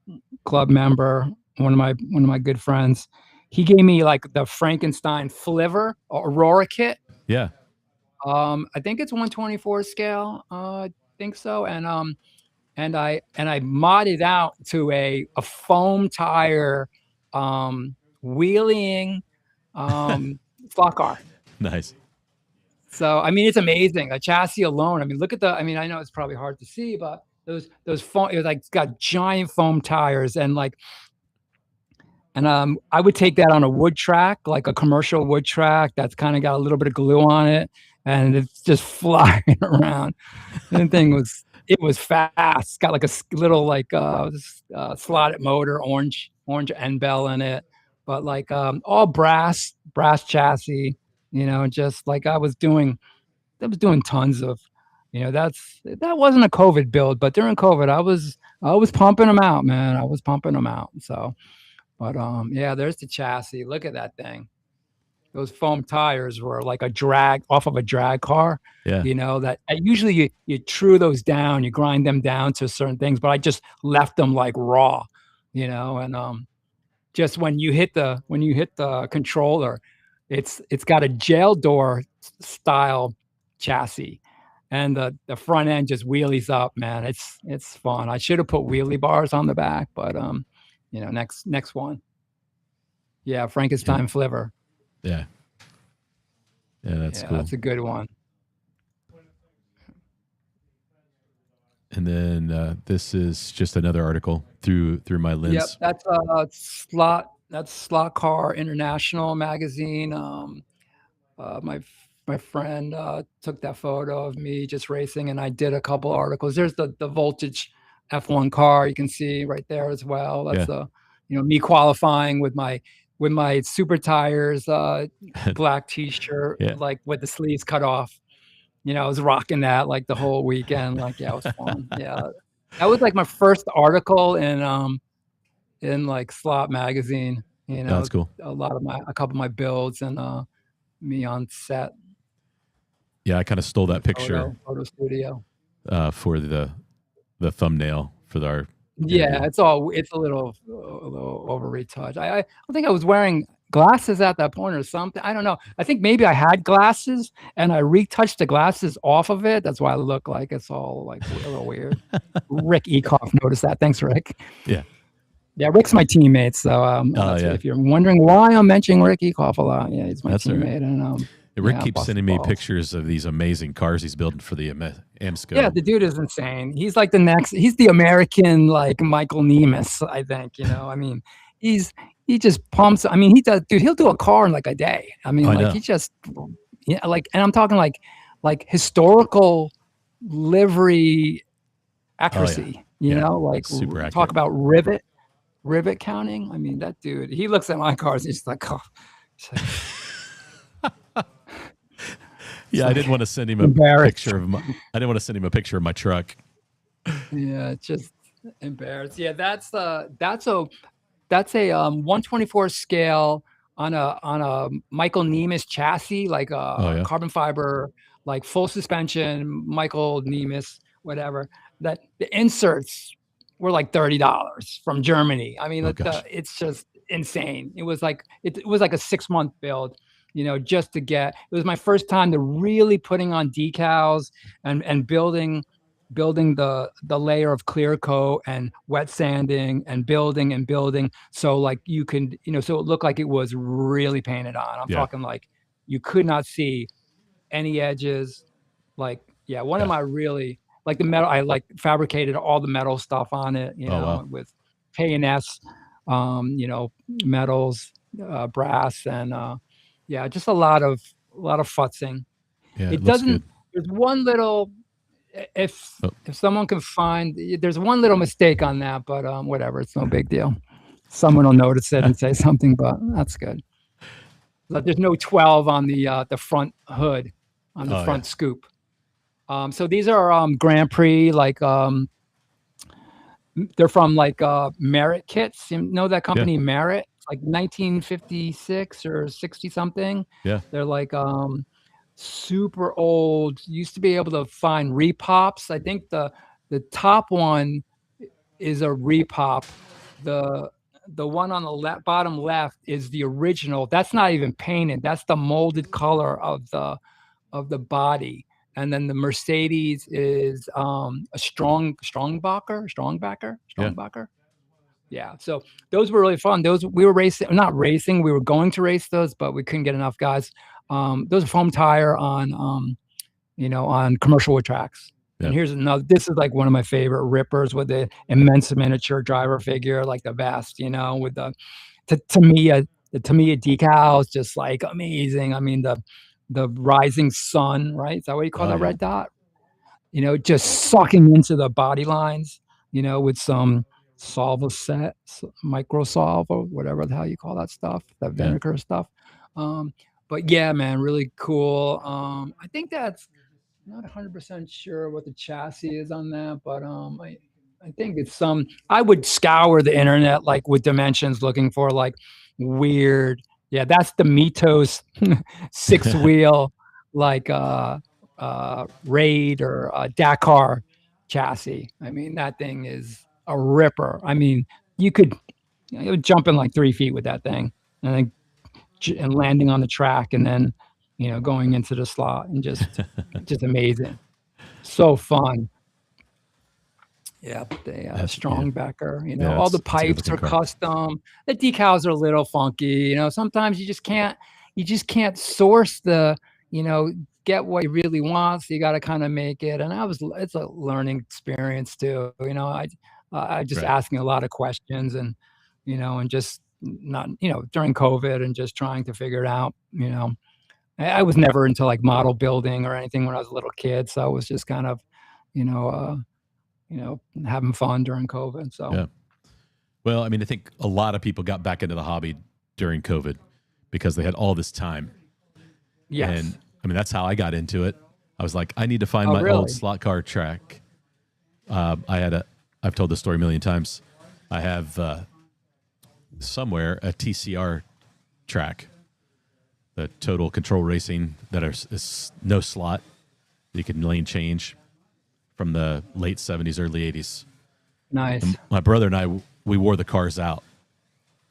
club member, one of my good friends, he gave me like the Frankenstein Flivver Aurora kit.
Yeah.
I think it's 124 scale. I think so. And I modded out to a foam tire, wheeling, slot car.
Nice.
So, I mean, it's amazing. The chassis alone. I mean, look at I know it's probably hard to see, but those foam, it was like, it's got giant foam tires and like, and I would take that on a wood track, like a commercial wood track that's kind of got a little bit of glue on it, and it's just flying around. And the thing was, it was fast. It's got like a little like slotted motor, orange end bell in it, but like all brass chassis, just like I was doing tons of, that wasn't a COVID build, but during COVID, I was pumping them out, man. I was pumping them out. So, but yeah, there's the chassis. Look at that thing. Those foam tires were like a drag off of a drag car.
Yeah.
That usually you true those down, you grind them down to certain things, but I just left them like raw, and just when you hit the controller, it's got a jail door style chassis, and the front end just wheelies up, man. It's fun. I should have put wheelie bars on the back, but next one. Yeah, Frankenstein Flivver.
Yeah. Yeah, that's cool.
That's a good one.
And then this is just another article through my lens.
Yep, that's Slot Car International magazine. My friend took that photo of me just racing, and I did a couple articles. There's the voltage F1 car you can see right there as well. That's me qualifying with my super tires, black t-shirt, like with the sleeves cut off. I was rocking that like the whole weekend. Like, yeah, it was fun. Yeah, that was like my first article in like Slot magazine.
That's cool.
A couple of my builds and me on set.
Yeah, I kind of stole that picture.
Photo studio.
For the thumbnail for our.
Yeah, it's a little over retouched. I think I was wearing glasses at that point or something. I don't know. I think maybe I had glasses and I retouched the glasses off of it. That's why I look like it's all like a little weird. Rick Ekoff noticed that. Thanks, Rick.
Yeah.
Yeah, Rick's my teammate. So if you're wondering why I'm mentioning Ricky Koffala, yeah, he's my teammate. Right. And
Rick keeps sending me pictures of these amazing cars he's building for the AMSCO.
Yeah, the dude is insane. He's like he's the American like Michael Nemes, I think. I mean, he just pumps. I mean, he does, dude. He'll do a car in like a day. I mean, he just, and I'm talking like historical livery accuracy. Like
super accurate.
Talk about rivet counting. I mean, that dude. He looks at my cars. He's like, oh.
Yeah, I didn't want to send him a picture of my. I didn't want to send him a picture of my truck.
Yeah, just embarrassed. Yeah, that's a 1/24 scale on a Michael Nemes chassis, like a carbon fiber, like full suspension, Michael Nemes, whatever. That the inserts were like $30 from Germany. I mean, it's just insane. It was like a 6-month build. Just to get, it was my first time to really putting on decals and building the layer of clear coat and wet sanding and building. So like you can, so it looked like it was really painted on. I'm talking like you could not see any edges. Like, one of my really, like the metal, I like fabricated all the metal stuff on it, with K&S, metals, brass, and just a lot of futzing.
Yeah,
it doesn't. There's one little, if someone can find, there's one little mistake on that, but whatever, it's no big deal. Someone will notice it and say something, but that's good. But there's no 12 on the front hood, on the front scoop. So these are Grand Prix, like they're from like Merit kits. You know that company Merit? Like 1956 or 60 something.
Yeah.
They're like super old. Used to be able to find repops. I think the top one is a repop. The one on the bottom left is the original. That's not even painted. That's the molded color of the body. And then the Mercedes is a Strongbacher. Yeah, so those were really fun. Those we were not racing. We were going to race those, but we couldn't get enough guys. Those are foam tire on, on commercial wood tracks. Yep. And here's another. This is like one of my favorite rippers with the immense miniature driver figure, like the best. With the Tamiya decals, just like amazing. I mean the rising sun, right? Is that what you call that red dot? Just sucking into the body lines. With some solve set, micro solve, or whatever the hell you call that stuff, that vinegar stuff. But yeah, man, really cool. I think that's not 100% sure what the chassis is on that, but I think it's some. I would scour the internet like with dimensions, looking for like weird. Yeah, that's the Mitos 6-wheel like Raid or Dakar chassis. I mean, that thing is a ripper. I mean, you could jump in like 3 feet with that thing, and landing on the track, and then going into the slot, and just amazing, so fun. Yeah, the Strongbacher, all the pipes are custom. The decals are a little funky. Sometimes you just can't source the, get what you really want. So you got to kind of make it. And it's a learning experience too. I just asking a lot of questions and just not, during COVID and just trying to figure it out. I was never into like model building or anything when I was a little kid. So I was just kind of, having fun during COVID. So,
yeah. Well, I mean, I think a lot of people got back into the hobby during COVID because they had all this time.
Yes.
And I mean, that's how I got into it. I was like, I need to find my old slot car track. I've told this story a million times. I have somewhere a TCR track, the total control racing that is no slot. You can lane change. From the late 70s, early 80s.
Nice.
And my brother and I, we wore the cars out.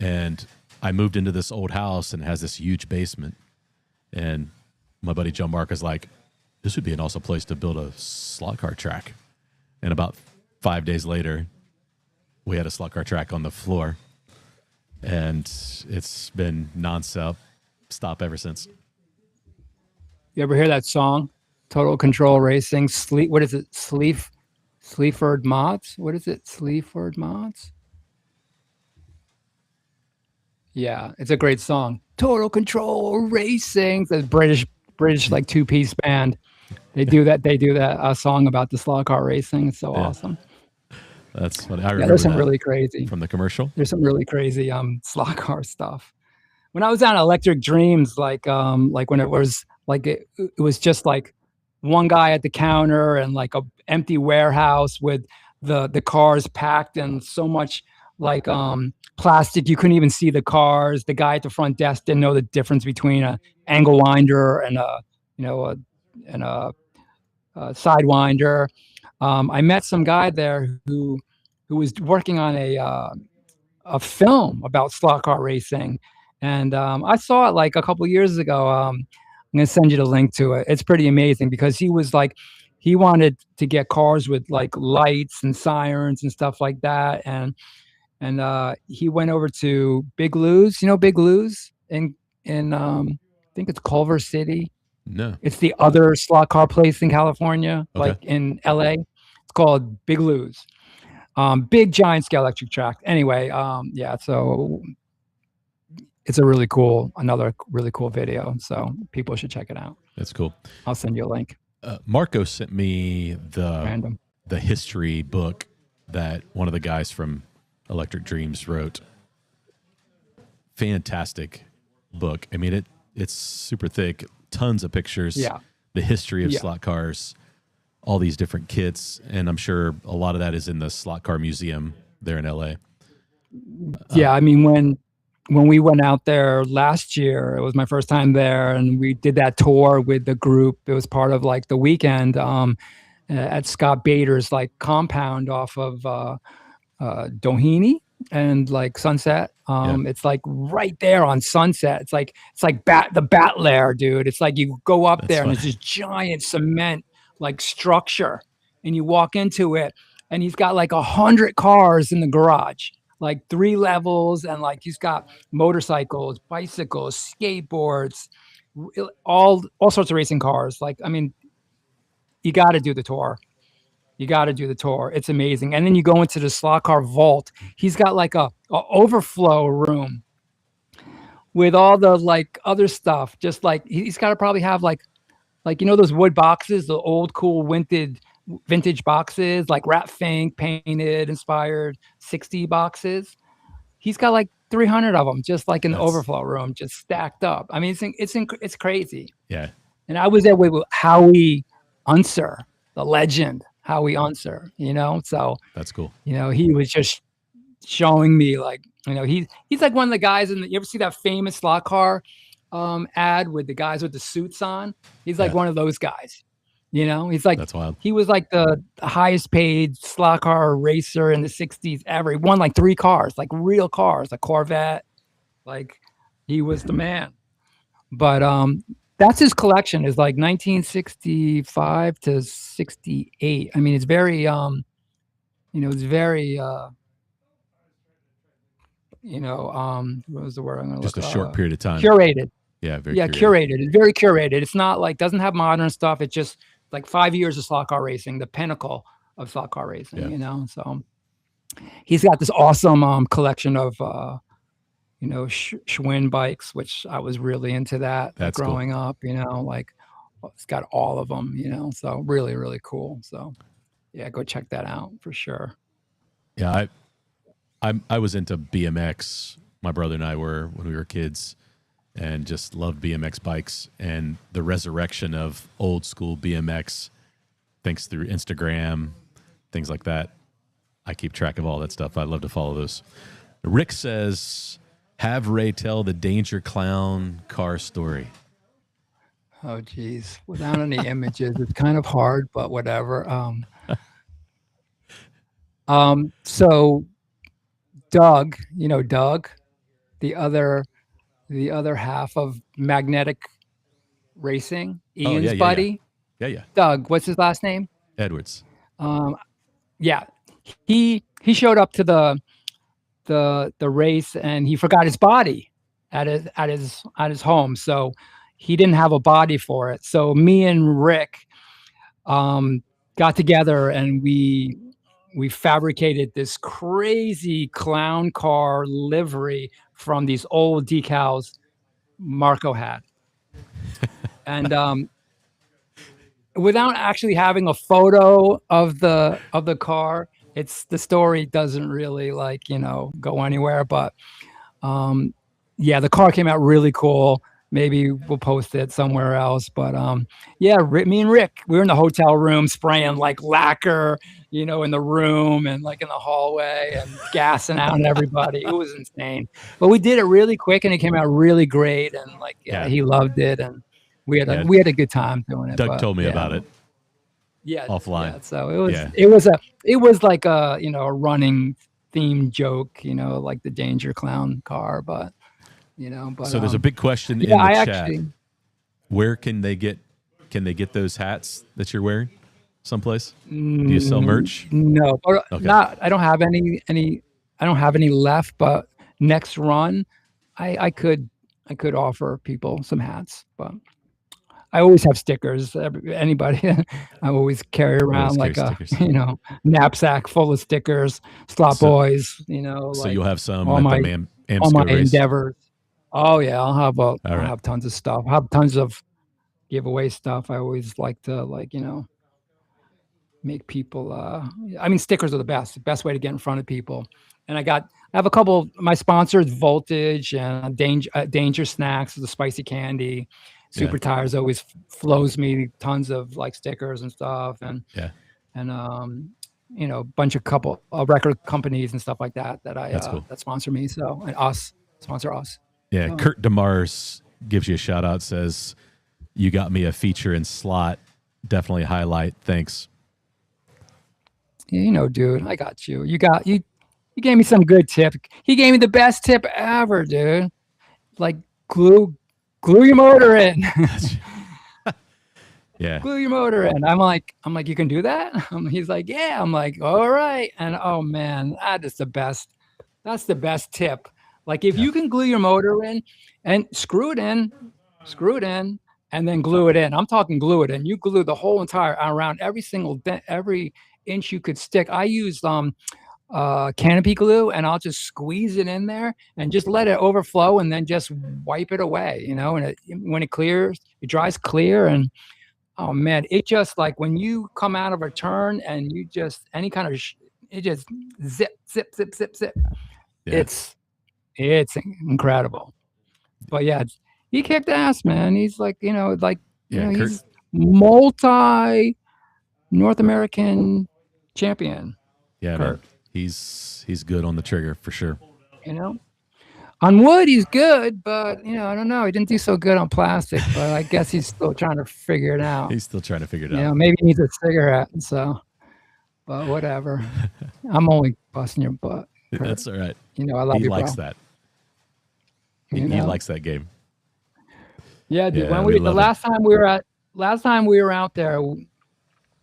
And I moved into this old house and it has this huge basement. And my buddy Joe Mark is like, this would be an awesome place to build a slot car track. And about 5 days later, we had a slot car track on the floor, and it's been nonstop stop ever since.
You ever hear that song, Total Control Racing? What is it? Sleaford Mods? What is it? Sleaford Mods? Yeah, it's a great song. Total Control Racing. The British like two-piece band. They do that song about the slot car racing. It's so awesome.
That's funny. I remember
there's some
that
really crazy
from the commercial.
There's some really crazy slot car stuff. When I was on Electric Dreams, like when it was like it was just like one guy at the counter and like a empty warehouse with the cars packed and so much like plastic you couldn't even see the cars. The guy at the front desk didn't know the difference between a angle winder and a sidewinder. I met some guy there who was working on a film about slot car racing, and I saw it like a couple years ago. I'm gonna send you the link to it. It's pretty amazing because he was like, he wanted to get cars with like lights and sirens and stuff like that, and he went over to Big Lou's. You know Big Lou's in I think it's Culver City.
No,
it's the other slot car place in California, like in LA. It's called Big Lou's. Big giant scale electric track. Anyway, so it's another really cool video. So people should check it out.
That's cool.
I'll send you a link.
Marco sent me the history book that one of the guys from Electric Dreams wrote. Fantastic book. I mean, it's super thick, tons of pictures.
Yeah.
The history of slot cars, all these different kits, and I'm sure a lot of that is in the slot car museum there in LA.
I mean, when we went out there last year, it was my first time there, and we did that tour with the group. It was part of like the weekend at Scott Bader's like compound off of Doheny and like Sunset. It's like right there on Sunset. It's like the Bat Lair, dude. It's like you go up there and there's this giant cement like structure, and you walk into it, and he's got like 100 cars in the garage, like 3 levels, and like he's got motorcycles, bicycles, skateboards, all sorts of racing cars. Like, I mean, you got to do the tour. It's amazing. And then you go into the slot car vault. He's got like a overflow room with all the like other stuff. Just like he's got to probably have like you know those wood boxes, the old cool vintage boxes, like Rat Fink painted, inspired 60 boxes. He's got like 300 of them, just like in the overflow room, just stacked up. I mean, it's crazy.
Yeah.
And I was there with Howie Unser, the legend, Howie Unser. You know, so
that's cool.
You know, he was just showing me like, you know, he's like one of the guys you ever see that famous slot car ad with the guys with the suits on? He's like one of those guys. You know, he's like,
that's wild.
He was like the highest paid slot car racer in the 60s ever. He won like 3 cars, like real cars, a Corvette. Like he was the man. But that's his collection, is like 1965 to 68. I mean, it's very it's very what was the word I'm gonna
just look, a short period of time.
Curated.
Yeah,
curated. It's very curated. It's not like, doesn't have modern stuff. It's just like 5 years of slot car racing, the pinnacle of slot car racing, you know? So he's got this awesome collection of, Schwinn bikes, which I was really into that growing up, you know, like it's got all of them, you know, so really, really cool. So yeah, go check that out for sure.
Yeah. I was into BMX. My brother and I were when we were kids, and just loved BMX bikes, and the resurrection of old school BMX, thanks through Instagram, things like that. I keep track of all that stuff. I love to follow those. Rick says, have Ray tell the Danger Clown car story.
Oh, geez. Without any images, it's kind of hard, but whatever. So Doug, the other half of Magnetic Racing, Ian's buddy.
Yeah.
Doug, what's his last name?
Edwards.
Yeah. he showed up to the race and he forgot his body at his home, so he didn't have a body for it. So me and Rick got together and we fabricated this crazy clown car livery from these old decals Marco had. And without actually having a photo of the car, the story doesn't really go anywhere. But yeah, the car came out really cool. Maybe we'll post it somewhere else. But yeah, me and Rick, we were in the hotel room spraying like lacquer, in the room and like in the hallway and gassing out everybody. It was insane. But we did it really quick and it came out really great. And he loved it. And we had a good time doing it.
Doug told me about it.
Yeah,
offline.
Yeah, so it was like a a running theme joke, like the Danger Clown car, but
so there's a big question in the chat. Actually, where can they get those hats that you're wearing? Someplace? Do you sell merch?
No, okay. I don't have any left, but next run I could offer people some hats, but I always have stickers. Anybody, I always carry around like a knapsack full of stickers. Slotboys,
So you'll have some
all my
AMSCO race.
endeavors. Oh yeah, I'll have tons of stuff. I'll have tons of giveaway stuff. I always like to make people. Stickers are the best way to get in front of people. And I have a couple of my sponsors, Voltage and Danger Snacks, the spicy candy. Super Tires always flows me tons of like stickers and stuff, and a bunch of couple of record companies and stuff like that cool. That sponsor me. So and sponsor us.
Yeah, Kurt DeMars gives you a shout out. Says you got me a feature in Slot. Definitely highlight. Thanks.
Yeah, dude, I got you. You gave me some good tip. He gave me the best tip ever, dude. Like glue your motor in.
Yeah.
Glue your motor in. I'm like, you can do that? He's like, yeah. I'm like, all right. And oh man, that is the best. That's the best tip. Like if you can glue your motor in and screw it in, and then glue it in. I'm talking glue it in. You glue the whole entire around every inch you could stick. I use canopy glue, and I'll just squeeze it in there and just let it overflow and then just wipe it away, and when it clears, it dries clear. And oh man, it just like when you come out of a turn and you just any kind of it just zip. Yeah. It's incredible. But yeah, he kicked ass, man. He's like, he's multi North American champion.
Yeah, man. He's good on the trigger for sure.
On wood he's good, but I don't know. He didn't do so good on plastic, but I guess he's still trying to figure it out.
He's still trying to figure it out.
Maybe he needs a cigarette. So, but whatever. I'm only busting your butt. Kurt.
That's all right.
I love you, bro.
He likes that. He likes that game.
Yeah, dude. When last time we were out there,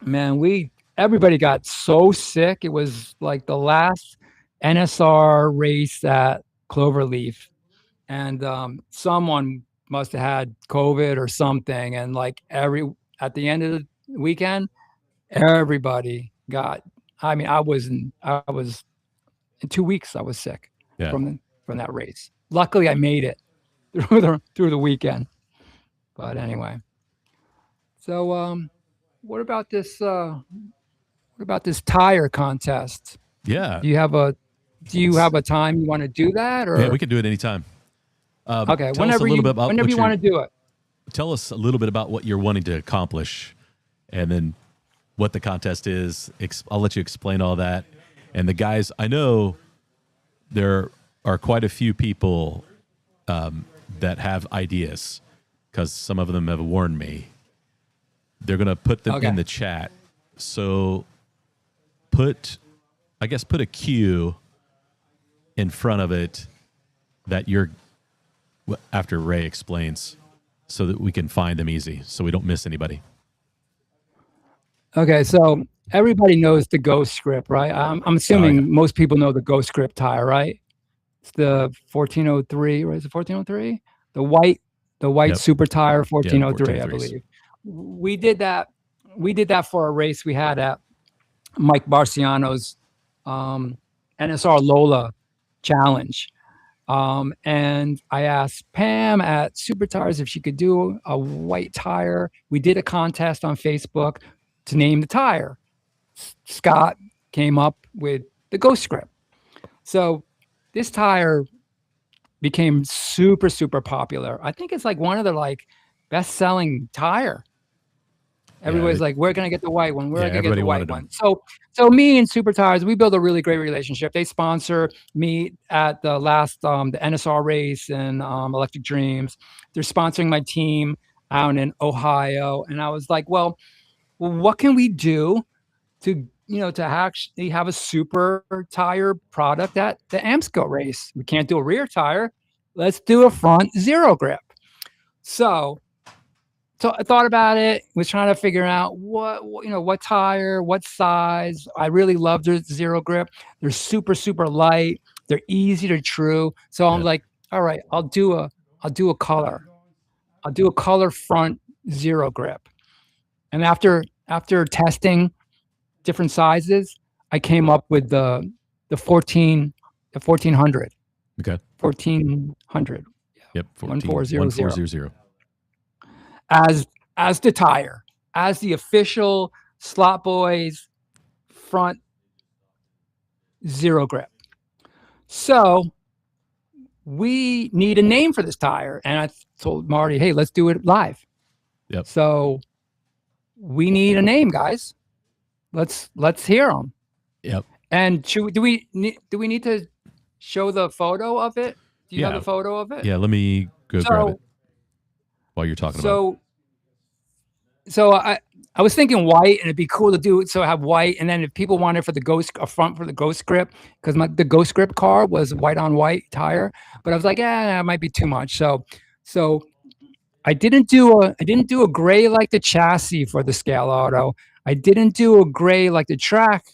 man, everybody got so sick. It was like the last NSR race at Cloverleaf, and someone must have had COVID or something. And like at the end of the weekend, everybody got. I was in 2 weeks. I was sick from that race. Luckily, I made it through the weekend. But anyway, so what about this? What about this tire contest?
Yeah.
Do you have a time you want to do that? Or
yeah, we can do it anytime.
Okay, whenever you want to do it.
Tell us a little bit about what you're wanting to accomplish, and then what the contest is. I'll let you explain all that. And the guys, I know there are quite a few people that have ideas, because some of them have warned me. They're going to put them in the chat. So put a Q in front of it that after Ray explains, so that we can find them easy, so we don't miss anybody.
Okay, so everybody knows the Ghost Grip, right? I'm assuming most people know the Ghost Grip tire, right? It's the 1403, or is it 1403? The white super tire 1403, I believe. We did that. We did that for a race we had at Mike Marciano's NSR Lola Challenge. And I asked Pam at Super Tires if she could do a white tire. We did a contest on Facebook to name the tire. Scott came up with the Ghost Grip. So this tire became super, super popular. I think it's like one of the like best-selling tire. Everybody's like, we're gonna get the white one. We're gonna get the white one. So me and Super Tires, we build a really great relationship. They sponsor me at the last the NSR race and Electric Dreams. They're sponsoring my team out in Ohio, and I was like, well, what can we do to to actually have a super tire product at the AMSCO race? We can't do a rear tire. Let's do a front zero grip. So I thought about it, was trying to figure out what tire, what size. I really love their zero grip. They're super, super light. They're easy to true. So I'm like, all right, I'll do a color. I'll do a color front zero grip. And after testing different sizes, I came up with the 1400.
Okay.
1400.
Yep.
1400. As the tire, as the official Slotboys front zero grip. So we need a name for this tire, and I told Marty, hey, let's do it live.
Yep.
So we need a name, guys. Let's hear them.
Yep.
And do we need to show the photo of it? Do you have the photo of it?
Yeah, let me go grab it while you're talking about it.
So I was thinking white, and it'd be cool to do it. So I have white, and then if people wanted for the front for the Ghost Grip, because the Ghost Grip car was white on white tire, but I was like, that might be too much. So I didn't do a gray like the chassis for the Scale Auto. I didn't do a gray like the track,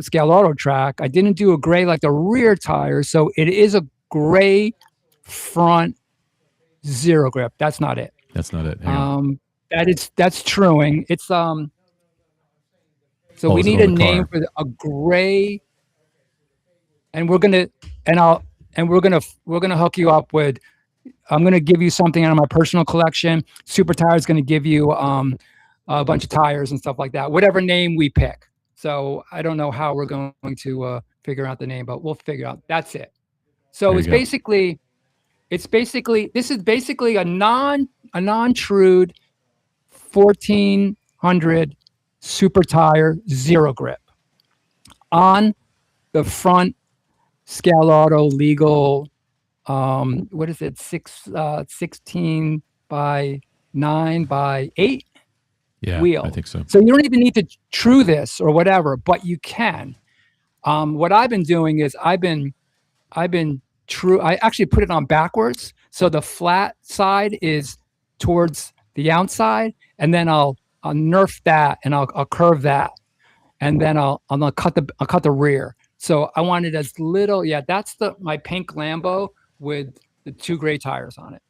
Scale Auto track. I didn't do a gray like the rear tire. So it is a gray front zero grip. That's not it.
That's not it.
That's truing. It's so we need a name for a gray, and we're gonna hook you up with. I'm gonna give you something out of my personal collection. Super Tire is gonna give you a bunch of tires and stuff like that. Whatever name we pick. So I don't know how we're going to figure out the name, but we'll figure out. That's it. So this is basically a non-trued 1400 super tire zero grip on the front Scale Auto legal. What is it? 16 by 9 by 8 wheel.
I think so.
So you don't even need to true this or whatever, but you can. What I've been doing is I've been true. I actually put it on backwards, so the flat side is towards the outside, and then I'll nerf that, and I'll curve that, and then I'll cut the rear. So I wanted as little. Yeah, that's my pink Lambo with the 2 gray tires on it.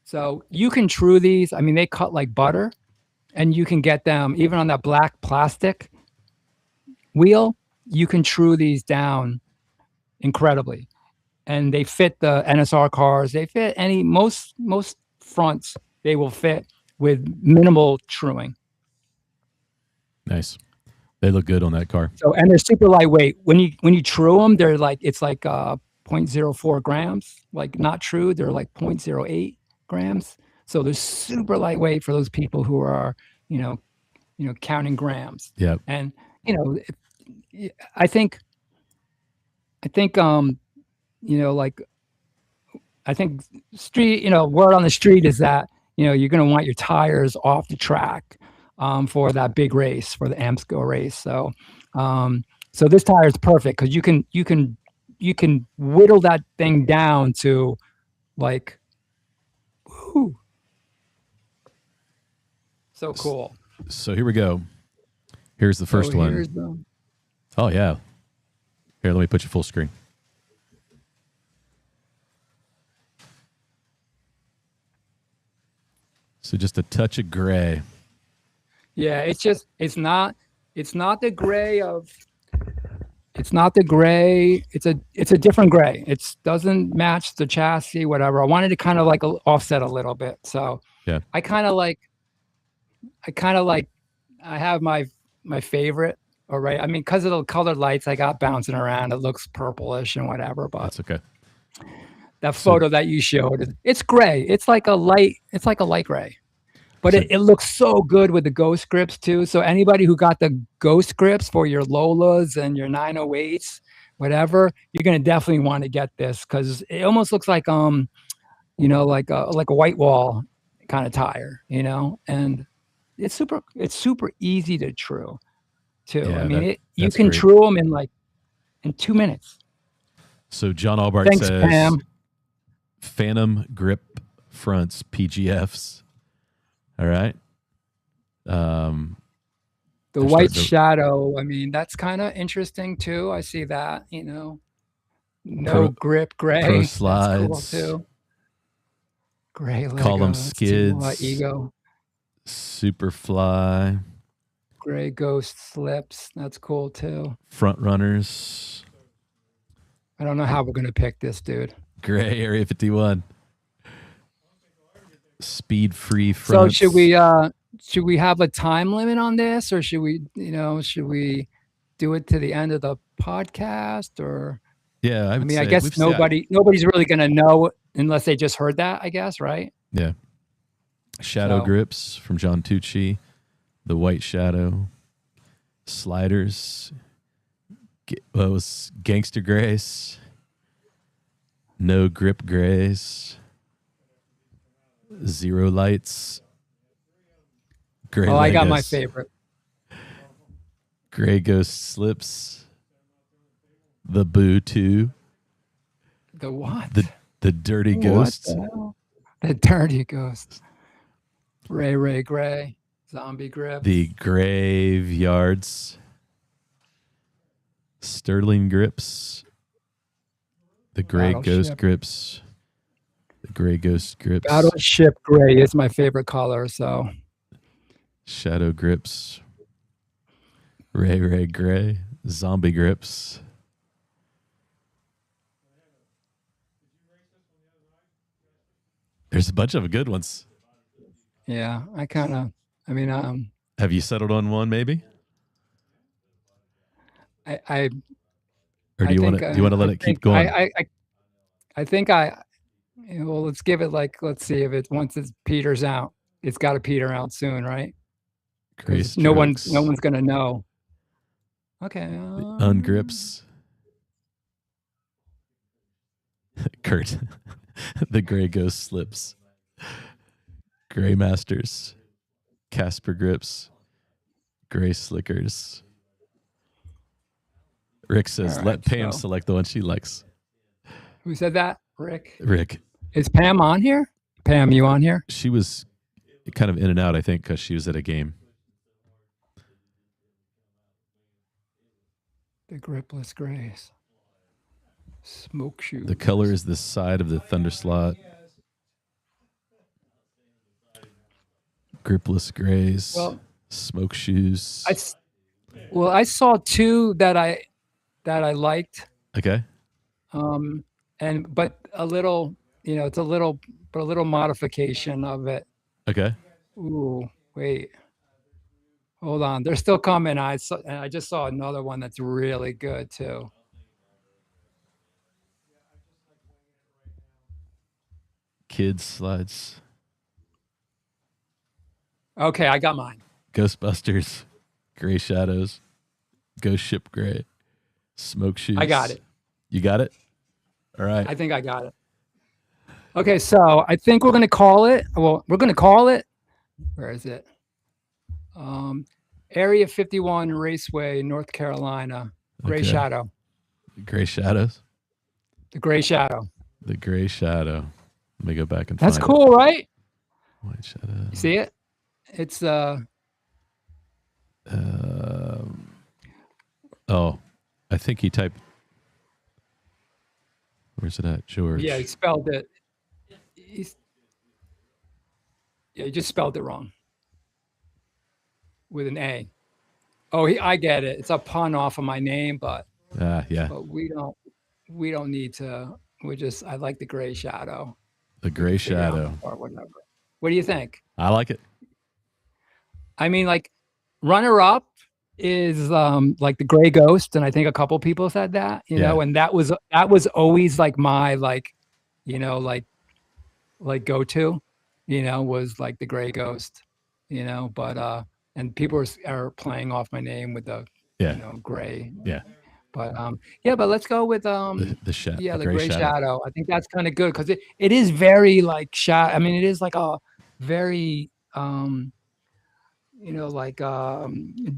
So you can true these. I mean, they cut like butter, and you can get them even on that black plastic wheel. You can true these down incredibly. And they fit the NSR cars. They fit most fronts. They will fit with minimal truing.
Nice. They look good on that car.
So, and they're super lightweight. When you true them, they're like, it's like 0.04 grams. Like not true, they're like 0.08 grams. So they're super lightweight for those people who are, counting grams.
Yeah.
And I think street, word on the street is that, you're going to want your tires off the track for that big race, for the AMSCO race. So, so this tire is perfect because you can whittle that thing down to like, whoo. So cool.
So here we go. Here's the first one. Oh, yeah. Here, let me put you full screen. So just a touch of gray.
Yeah, it's not the gray of, it's not the gray. It's a different gray. It doesn't match the chassis, whatever. I wanted to kind of like offset a little bit. So
yeah,
I have my favorite. All right. I mean, because of the colored lights I got bouncing around, it looks purplish and whatever, but
that's okay.
That photo that you showed, it's gray. It's like a light gray. But it looks so good with the ghost grips too. So anybody who got the ghost grips for your Lolas and your 908s, whatever, you're gonna definitely want to get this because it almost looks like like a white wall kind of tire, and it's super easy to true too.
Yeah,
I mean, you can true them in 2 minutes.
So John Albart says, Pam. Phantom grip fronts PGFs. All right.
The white shadow, I mean, that's kind of interesting too. I see that, no grip gray.
Pro slides.
That's cool too. Gray Lego.
Column skids.
Ego.
Superfly.
Gray ghost slips. That's cool too.
Front runners.
I don't know how we're going to pick this, dude.
Gray Area 51. Speed free fronts.
So should we have a time limit on this, or should we do it to the end of the podcast, or?
Yeah, I mean,
I guess nobody's really going to know unless they just heard that, I guess, right?
Yeah. Shadow grips from John Tucci. The white shadow. Sliders. Was Gangster Grace. No grip grays. Zero lights. Gray Legos.
I got my favorite.
Gray Ghost slips. The Boo 2.
The what?
The Dirty Ghosts.
The Dirty Ghosts. Ray Gray. Zombie Grip.
The Graveyards. Sterling Grips. The Gray Ghost Grips. The Gray Ghost Grips.
Battleship Gray is my favorite color, so.
Shadow Grips. Ray Gray. Zombie Grips. There's a bunch of good ones.
Yeah,
have you settled on one, maybe?
Or
do you want to let it keep going?
I think let's give it let's see if once it peters out. It's got to peter out soon, right? No one's gonna know. Okay.
Ungrips. Kurt. The Gray Ghost slips. Gray Masters. Casper Grips. Gray Slickers. Rick says, let Pam select the one she likes.
Who said that? Rick.
Is
Pam on here? Pam, you on here?
She was kind of in and out, I think, because she was at a game.
The gripless grays. Smoke shoes.
The color is the side of the thunder slot. Gripless grays.
Well,
smoke shoes.
I saw two that I liked.
Okay.
But a little, it's a little modification of it.
Okay.
Ooh, wait. Hold on. They're still coming. I just saw another one that's really good too.
Kids slides.
Okay, I got mine.
Ghostbusters, Gray Shadows, Ghost Ship Gray, Smoke Shoes.
I got it.
You got it? All right.
I think I got it. Okay, so I think we're going to call it. Well, we're going to call it. Where is it? Area 51 Raceway, North Carolina. Gray Shadow.
Gray Shadows?
The Gray Shadow.
The Gray Shadow. Let me go back and
That's cool, right?
White Shadow.
You see it? It's
Oh, I think he typed. Where's it at, George?
Yeah, he spelled it. He just spelled it wrong with an A. Oh, I get it. It's a pun off of my name, but
yeah.
But we don't need to. I like the gray shadow.
The gray shadow
or whatever. What do you think?
I like it.
I mean, like, runner up is like the gray ghost, and I think a couple people said that, you know, and that was always like my like go to, was like the gray ghost, but and people are playing off my name with the gray.
Yeah.
But but let's go with the gray shadow. I think that's kind of good because it is very like shadow. I mean, it is like a very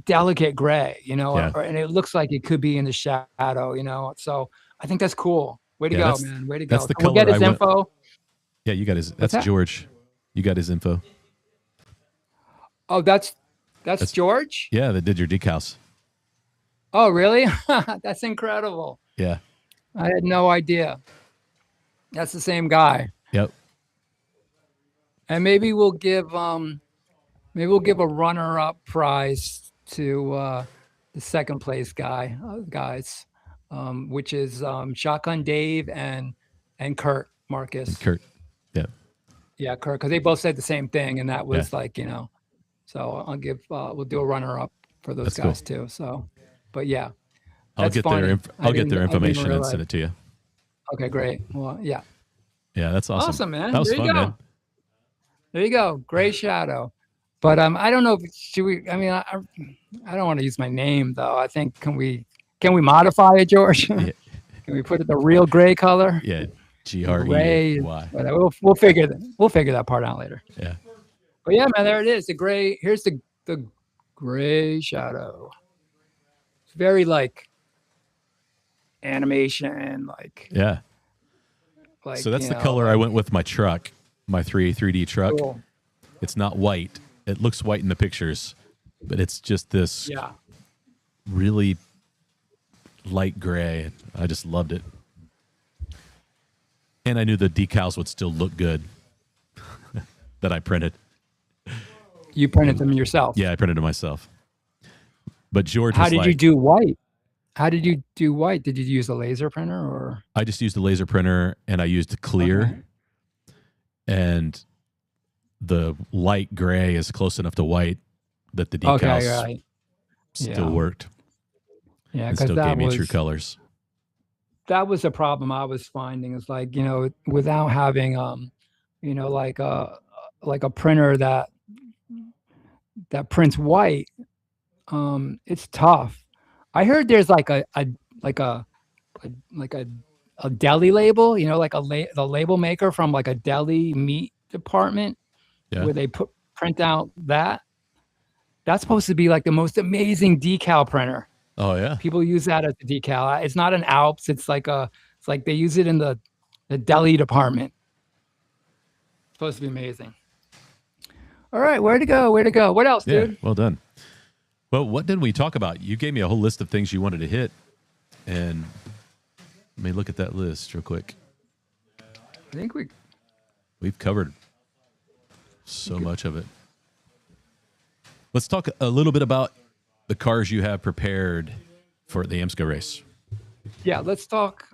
delicate gray, and it looks like it could be in the shadow, So I think that's cool. Way to go, man. Way to go.
That's the color.
We'll get his info.
Yeah, you got his. That's George. You got his info.
Oh, that's George?
Yeah, that did your decals.
Oh, really? That's incredible.
Yeah.
I had no idea. That's the same guy.
Yep.
And maybe we'll give a runner-up prize to the second place guys, which is Shotgun Dave and Kurt Marcus.
Kurt. Yeah.
Yeah, Kurt, because they both said the same thing, and that was so I'll give we'll do a runner-up for those guys too. So, but yeah,
I'll get their information and send it to you.
Okay, great. Well, yeah.
Yeah, that's awesome.
Awesome, man.
That was fun, man.
There you go, gray shadow. But I don't know if should we. I mean, I don't want to use my name though. I think can we modify it, George? Yeah. Can we put it the real gray color?
Yeah, GREY.
We'll figure that part out later.
Yeah.
But yeah, man, there it is. The gray. Here's the gray shadow. It's very like animation, like
yeah. Like, so that's the color I went with my truck, my 3D truck. Cool. It's not white. It looks white in the pictures, but it's just this really light gray. I just loved it. And I knew the decals would still look good that I printed.
You printed them yourself?
Yeah, I printed them myself. But George
How did you do white? How did you do white? Did you use a laser printer or?
I just used a laser printer and I used clear. Okay. And the light gray is close enough to white that the decals still worked. Yeah, because that gave me true colors.
That was the problem I was finding is like, without having like a printer that prints white, it's tough. I heard there's like a deli label, like the label maker from like a deli meat department where they print out that. That's supposed to be like the most amazing decal printer.
Oh yeah.
People use that as a decal. It's not an Alps. It's like they use it in the deli department. It's supposed to be amazing. All right, where to go? What else, dude?
Well done. Well, what did we talk about? You gave me a whole list of things you wanted to hit, and let me look at that list real quick.
I think
we've covered so much of it. Let's talk a little bit about the cars you have prepared for the AMSCO race.
Yeah, let's talk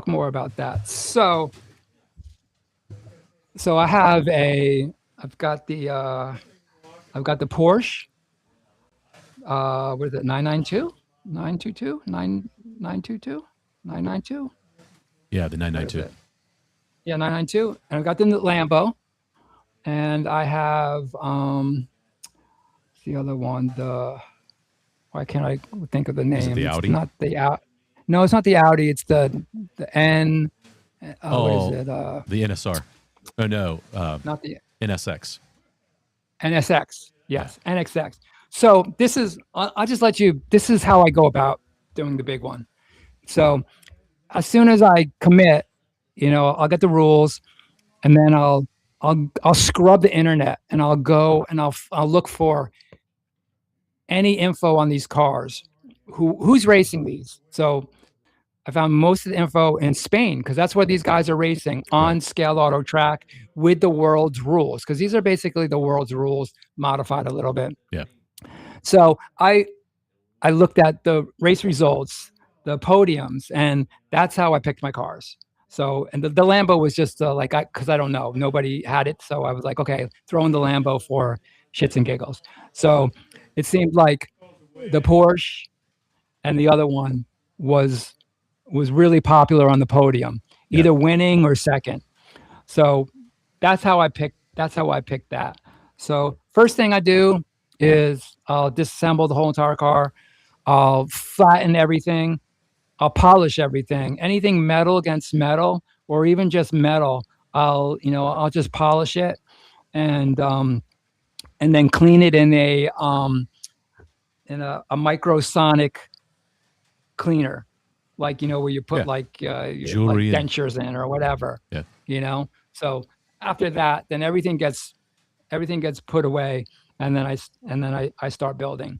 more about that. So I've got the Porsche. What is it? 992? 922? 922? 992?
Yeah, the 992.
Yeah, 992. And I've got the Lambo. And I have the other one, why can't I think of the name?
Is it the Audi?
It's not the Audi. No, it's not the Audi. It's the N. What is it?
The NSR. Oh no,
not the
NSX.
NSX. Yes, yeah. NXX. So this is. I'll just let you. This is how I go about doing the big one. So as soon as I commit, I'll get the rules, and then I'll scrub the internet, and I'll go and I'll look for any info on these cars, who's racing these. So I found most of the info in Spain because that's where these guys are racing on scale auto track with the world's rules, because these are basically the world's rules modified a little bit.
Yeah.
So I looked at the race results, the podiums, and that's how I picked my cars. So, and the Lambo was just because I don't know, nobody had it. So I was like, okay, throw in the Lambo for shits and giggles. So it seemed like the Porsche and the other one was really popular on the podium, either winning or second. So that's how I picked that. So first thing I do is I'll disassemble the whole entire car. I'll flatten everything. I'll polish everything. Anything metal against metal, or even just metal, I'll just polish it and then clean it in a microsonic cleaner, like where you put
jewelry,
like dentures in or whatever.
Yeah.
So after that, then everything gets put away, and then I start building.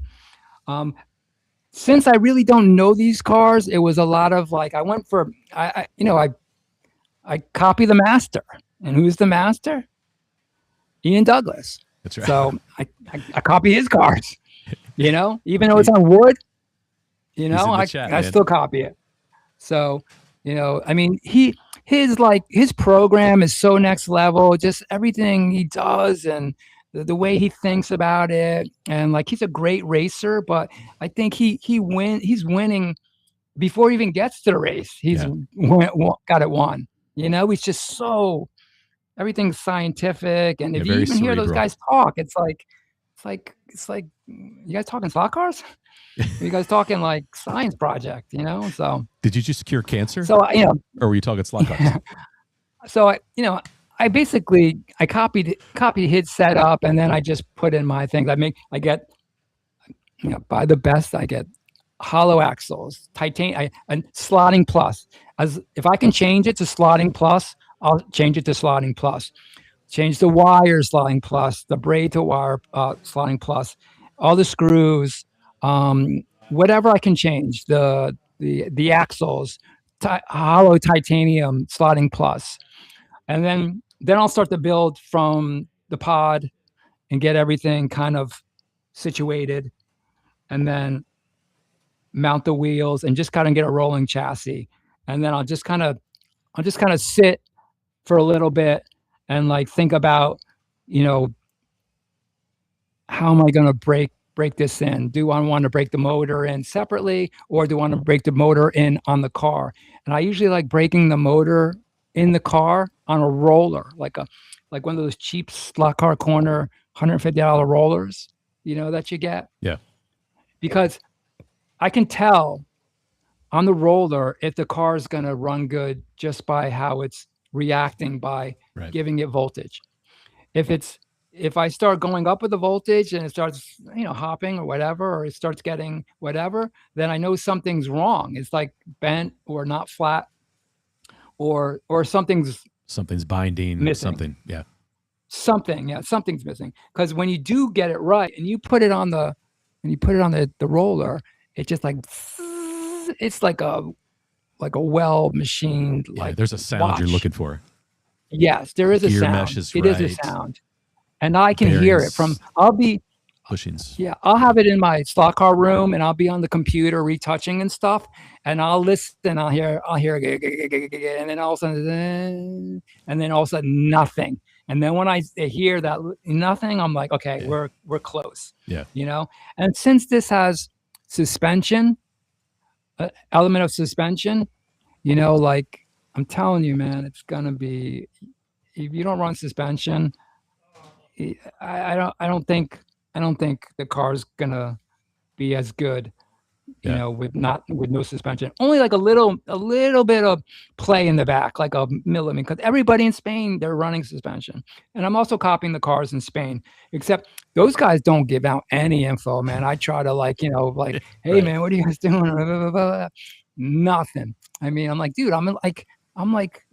Since I really don't know these cars, it was a lot of I went for I copy the master, and who's the master? Ian Douglas.
That's right.
So I copy his cars, even though it's on wood, I still copy it. So, I mean, his program is so next level, just everything he does and the way he thinks about it. And he's a great racer, but I think he's winning before he even gets to the race. He's got it won. He's just so, everything's scientific. And if you even hear those guys talk, it's like, you guys talking slot cars? Are you guys talking science project, So
did you just cure cancer?
So
or were you talking slot cars?
So I basically copied his setup, and then I just put in my things. I get buy the best. I get hollow axles, titanium, and slotting plus. As if I can change it to slotting plus, I'll change it to slotting plus. Change the wire slotting plus, the braid to wire slotting plus, all the screws, whatever I can change. The axles, hollow titanium slotting plus, and then I'll start to build from the pod and get everything kind of situated, and then mount the wheels and just kind of get a rolling chassis, and then I'll just kind of sit for a little bit and think about, how am I going to break this in? Do I want to break the motor in separately, or do I want to break the motor in on the car? And I usually like breaking the motor in the car on a roller, like one of those cheap slot car corner $150 rollers, that you get.
Yeah.
Because I can tell on the roller if the car is going to run good just by how it's reacting by giving it voltage. If I start going up with the voltage and it starts, hopping or whatever, or it starts getting whatever, then I know something's wrong. It's like bent or not flat, or something's
binding,
missing.
Something's
missing. Because when you do get it right and you put it on the roller, it just it's like a well machined.
There's a sound
watch.
You're looking for.
Yes, there is a
Gear
sound.
Mesh is
it
right.
is a sound. And I can hear it from,
bushings.
Yeah, I'll have it in my slot car room, and I'll be on the computer retouching and stuff, and I'll listen. I'll hear, and then all of a sudden, nothing. And then when I hear that nothing, I'm like, okay, we're close.
Yeah.
And since this has suspension, element of suspension, I'm telling you, man, it's gonna be. If you don't run suspension, I don't think the car's gonna be as good, with no suspension. Only a little bit of play in the back, like a millimeter, because everybody in Spain, they're running suspension. And I'm also copying the cars in Spain, except those guys don't give out any info, man. I try to hey man, what are you guys doing? Nothing. I mean, I'm like, dude, I'm like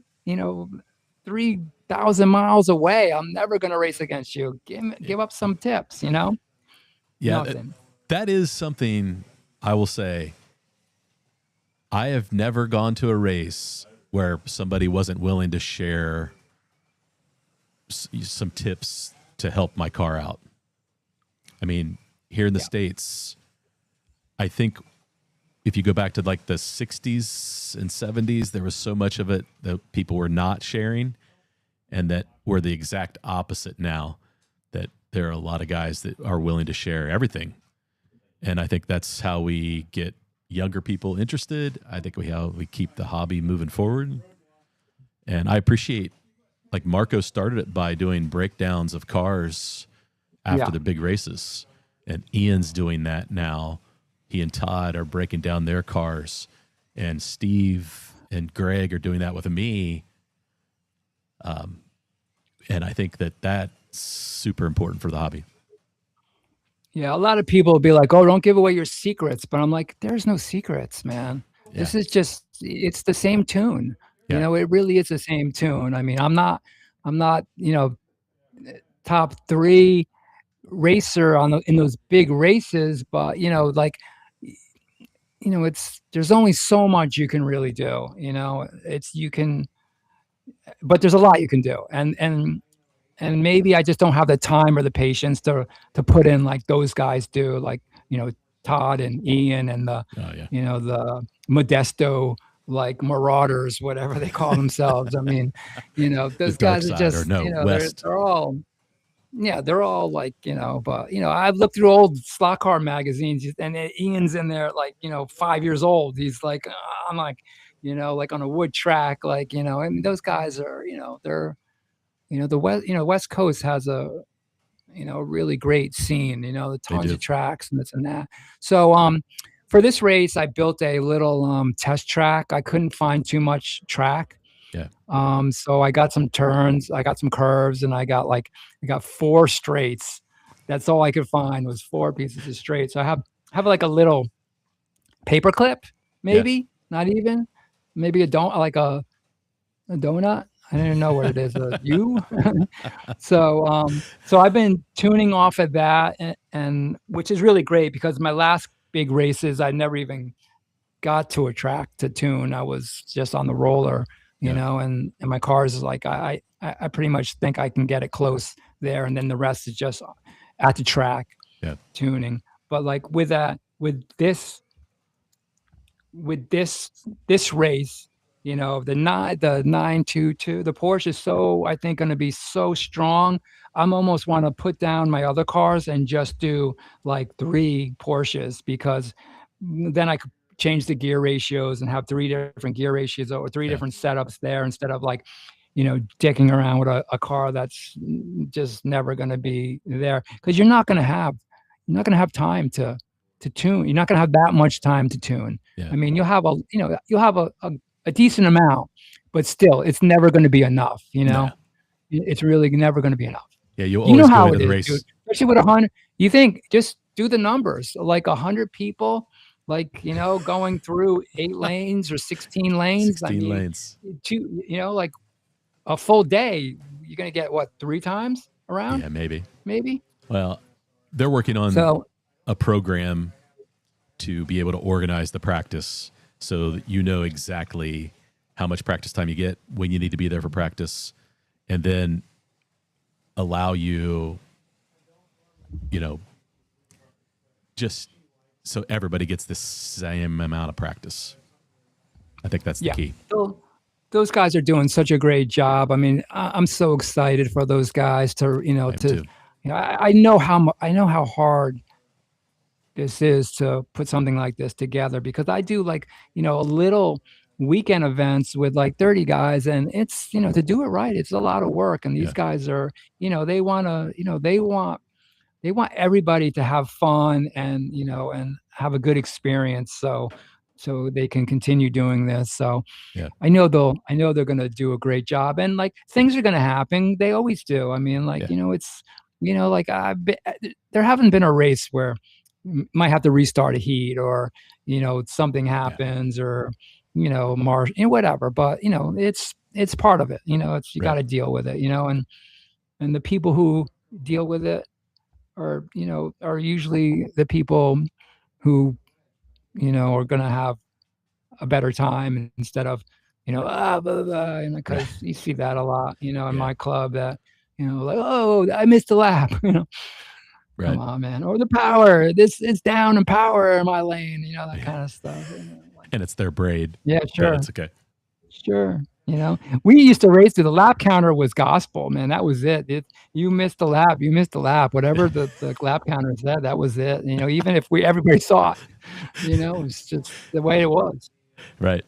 3,000 miles away. I'm never going to race against you. Give up some tips,
Yeah, that is something I will say, I have never gone to a race where somebody wasn't willing to share some tips to help my car out. I mean, here in the States, I think if you go back to like the 60s and 70s, there was so much of it that people were not sharing, and that we're the exact opposite now, that there are a lot of guys that are willing to share everything. And I think that's how we get younger people interested. I think how we keep the hobby moving forward. And I appreciate, like, Marco started it by doing breakdowns of cars after the big races. And Ian's doing that now. He and Todd are breaking down their cars. And Steve and Greg are doing that with me. And I think that that's super important for the hobby.
Yeah, a lot of people will be like, "Oh, don't give away your secrets." But I'm like, there's no secrets, man.
Yeah.
This is just, it's the same tune.
Yeah.
You know, it really is the same tune. I mean, I'm not, you know, top 3 racer in those big races, but you know, like, you know, there's only so much you can really do. You know, but there's a lot you can do, and maybe I just don't have the time or the patience to put in like those guys do, like, you know, Todd and Ian and you know, the Modesto, like, Marauders, whatever they call themselves. I mean, you know, those guys are just, you know, they're all, they're all like, you know, but, you know, I've looked through old slot car magazines, and Ian's in there, like, you know, 5 years old. He's like, I'm like, you know, like on a wood track, like, you know, I mean, those guys are, you know, they're, you know, West Coast has a, you know, really great scene, you know, the tons of tracks and this and that. So, for this race, I built a little test track. I couldn't find too much track.
Yeah.
So I got some turns, I got some curves, and I got 4 straights. That's all I could find was 4 pieces of straight. So I have like a little paper clip, maybe, not even, maybe a donut. I don't even know what it is. So I've been tuning off of that, and which is really great, because my last big races, I never even got to a track to tune. I was just on the roller, you know, and my cars is like, I pretty much think I can get it close there, and then the rest is just at the track tuning. But like with this race, you know, the 922, the Porsche is so, I think, going to be so strong. I'm almost want to put down my other cars and just do like 3 Porsches, because then I could change the gear ratios and have 3 different gear ratios or 3 different setups there, instead of like, you know, dicking around with a car that's just never going to be there, because you're not going to have time to tune. You're not going to have that much time to tune. I mean, you'll have a decent amount, but still, it's never going to be enough. You know, it's really never going to be enough.
Yeah, you always go into the race,
dude. Especially with 100. You think, just do the numbers, like 100 people, like, you know, going through 8 lanes or 16 lanes.
16 lanes.
You know, like a full day, you're going to get what, 3 times around?
Yeah, maybe.
Well,
they're working on a program to be able to organize the practice, so that you know exactly how much practice time you get, when you need to be there for practice, and then allow you, you know, just so everybody gets the same amount of practice. I think that's the key.
Those guys are doing such a great job. I mean, I'm so excited for those guys to, you know, I know how hard this is to put something like this together, because I do, like, you know, a little weekend events with like 30 guys, and it's, you know, to do it right, it's a lot of work. And these guys are, you know, they want everybody to have fun, and, you know, and have a good experience, so they can continue doing this. So I know they're going to do a great job, and like, things are going to happen. They always do. I mean, like, you know, it's, you know, like, there haven't been a race where might have to restart a heat, or, you know, something happens, or, you know, whatever. But, you know, it's part of it. You know, you got to deal with it. You know, and the people who deal with it are, you know, are usually the people who are going to have a better time instead of, blah, blah, blah, because you see that a lot, in my club that, like, oh, I missed a lap, come on, man, or the power, it's down in power in my lane, that kind of stuff.
And it's their braid.
Yeah, sure.
It's okay.
Sure. We used to race to the lap counter was gospel, man. That was it. You missed a lap, you missed a lap. Whatever the lap counter said, that was it. Even if everybody saw it, it's just the way it was.
Right.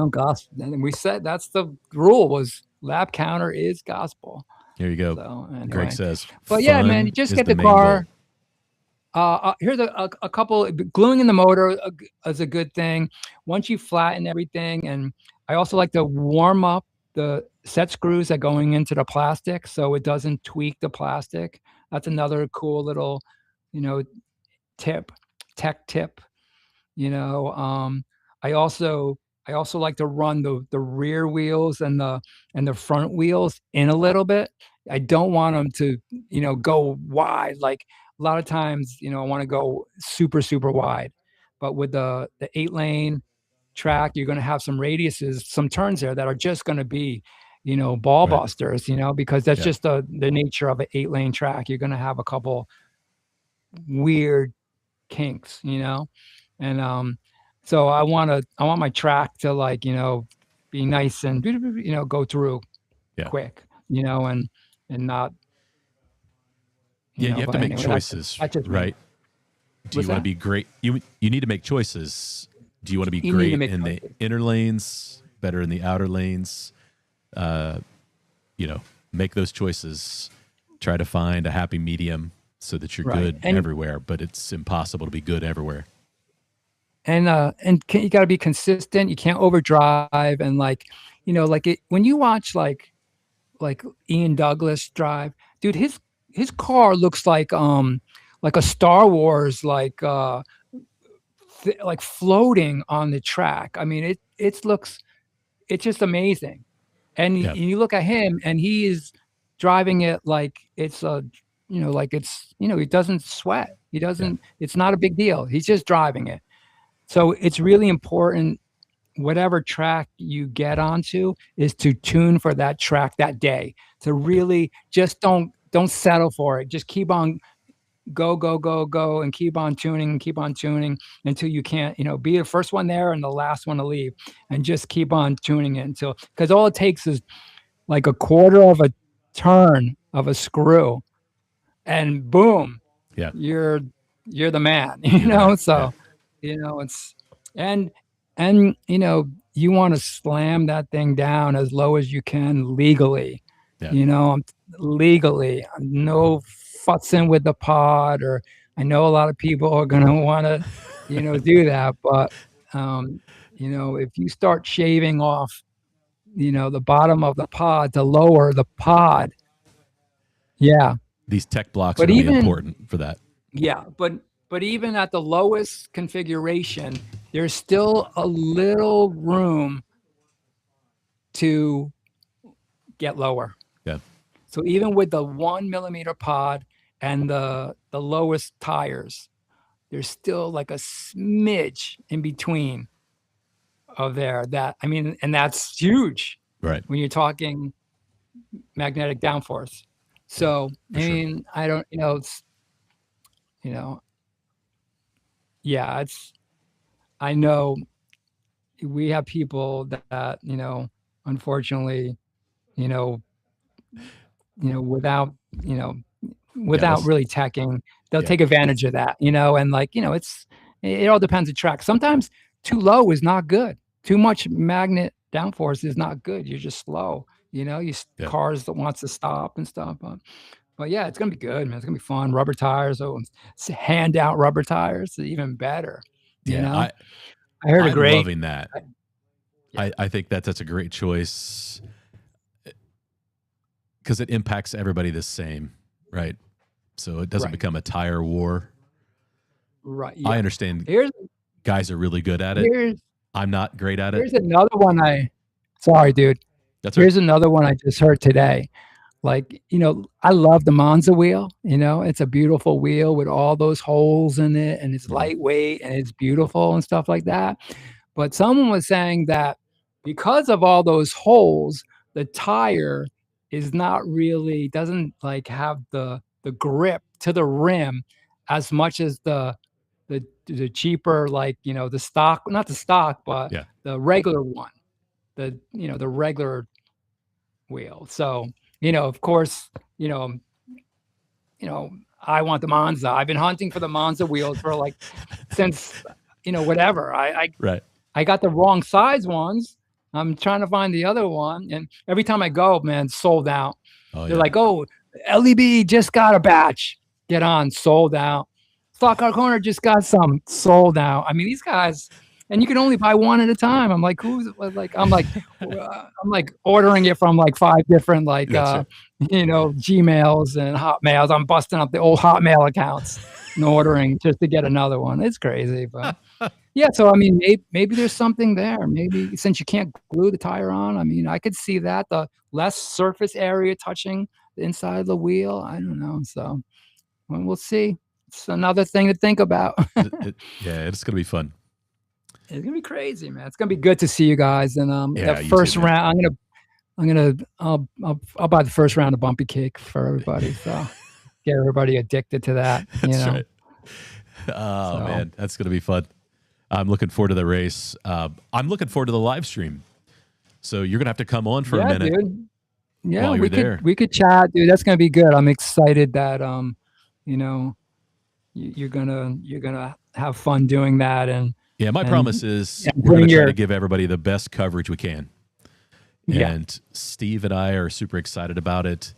Gospel. And we said that's the rule was lap counter is gospel.
Here you go.
So, anyway.
Greg says,
but yeah, man, you just get the car. Here's a couple. Gluing in the motor is a good thing. Once you flatten everything, and I also like to warm up the set screws that going into the plastic so it doesn't tweak the plastic. That's another cool little, tech tip. I also like to run the rear wheels and the front wheels in a little bit. I don't want them to, go wide. Like a lot of times, I want to go super, super wide, but with the 8-lane track, you're going to have some radiuses, some turns there that are just going to be, ball busters, because that's just the nature of an 8-lane track. You're going to have a couple weird kinks, and so I want my track to like, be nice and, go through quick, and not.
You have to make choices, right? Do you want to be great? You need to make choices. Do you want to be great in the inner lanes, better in the outer lanes? Make those choices. Try to find a happy medium so that you're good everywhere, but it's impossible to be good everywhere.
And you got to be consistent. You can't overdrive. And when you watch like Ian Douglas drive, dude, his car looks like a Star Wars, like floating on the track. I mean, it's just amazing. And you look at him and he is driving it like it's he doesn't sweat. He doesn't, it's not a big deal. He's just driving it. So it's really important, whatever track you get onto, is to tune for that track that day. To really just don't settle for it. Just keep on go and keep on tuning until you can't, be the first one there and the last one to leave, and just keep on tuning it until, because all it takes is like a quarter of a turn of a screw and boom, you're the man, so it's and you want to slam that thing down as low as you can legally. Legally, no futzing with the pod, or I know a lot of people are going to want to, do that. But, if you start shaving off, the bottom of the pod to lower the pod. Yeah.
These tech blocks are really important for that.
Yeah. But even at the lowest configuration, there's still a little room to get lower.
Yeah.
So even with the 1 millimeter pod and the lowest tires, there's still like a smidge in between of there. And that's huge,
right?
When you're talking magnetic downforce. So I don't, it's, I know we have people that unfortunately, without really teching, they'll take advantage of that, and it all depends on track. Sometimes too low is not good. Too much magnet downforce is not good. You're just slow, cars that wants to stop and stuff. But yeah, it's going to be good, man. It's going to be fun. Rubber tires. Oh, hand out rubber tires is even better. I heard
I'm loving that. I think that's a great choice because it impacts everybody the same, right? So it doesn't become a tire war.
Right.
Yeah. I understand guys are really good at it. I'm not great at it.
Here's another one. Sorry, dude. Here's another one I just heard today. And I don't know if you know this, but like, I love the Monza wheel. It's a beautiful wheel with all those holes in it, and it's lightweight and it's beautiful and stuff like that. But someone was saying that because of all those holes, the tire is not really doesn't like have the grip to the rim as much as the cheaper, like, the stock, not the stock, but the regular one, the regular wheel. So, of course, I want the Monza. I've been hunting for the Monza wheels for like since whatever. I got the wrong size ones. I'm trying to find the other one, and every time I go, man, sold out. They're like, "Oh, LEB just got a batch. Get on, sold out. Stock Car Corner just got some, sold out." I mean, these guys, and you can only buy one at a time. I'm like, who's like, I'm like ordering it from like 5 different like Gmails and Hotmails. I'm busting up the old Hotmail accounts and ordering just to get another one. It's crazy, but yeah. So I mean, maybe there's something there. Maybe since you can't glue the tire on, I mean, I could see that the less surface area touching the inside of the wheel. I don't know. So we'll see. It's another thing to think about.
Yeah, it's gonna be fun.
It's gonna be crazy, man. It's gonna be good to see you guys. And the first round, I'll buy the first round of Bumpy Cake for everybody. So get everybody addicted to that.
That's right. Oh man, that's gonna be fun. I'm looking forward to the race. I'm looking forward to the live stream. So you're gonna have to come on for a minute.
Dude. Yeah, we could chat, dude. That's gonna be good. I'm excited that you're gonna have fun doing that. And
yeah, my promise is we're gonna try to give everybody the best coverage we can. And Steve and I are super excited about it.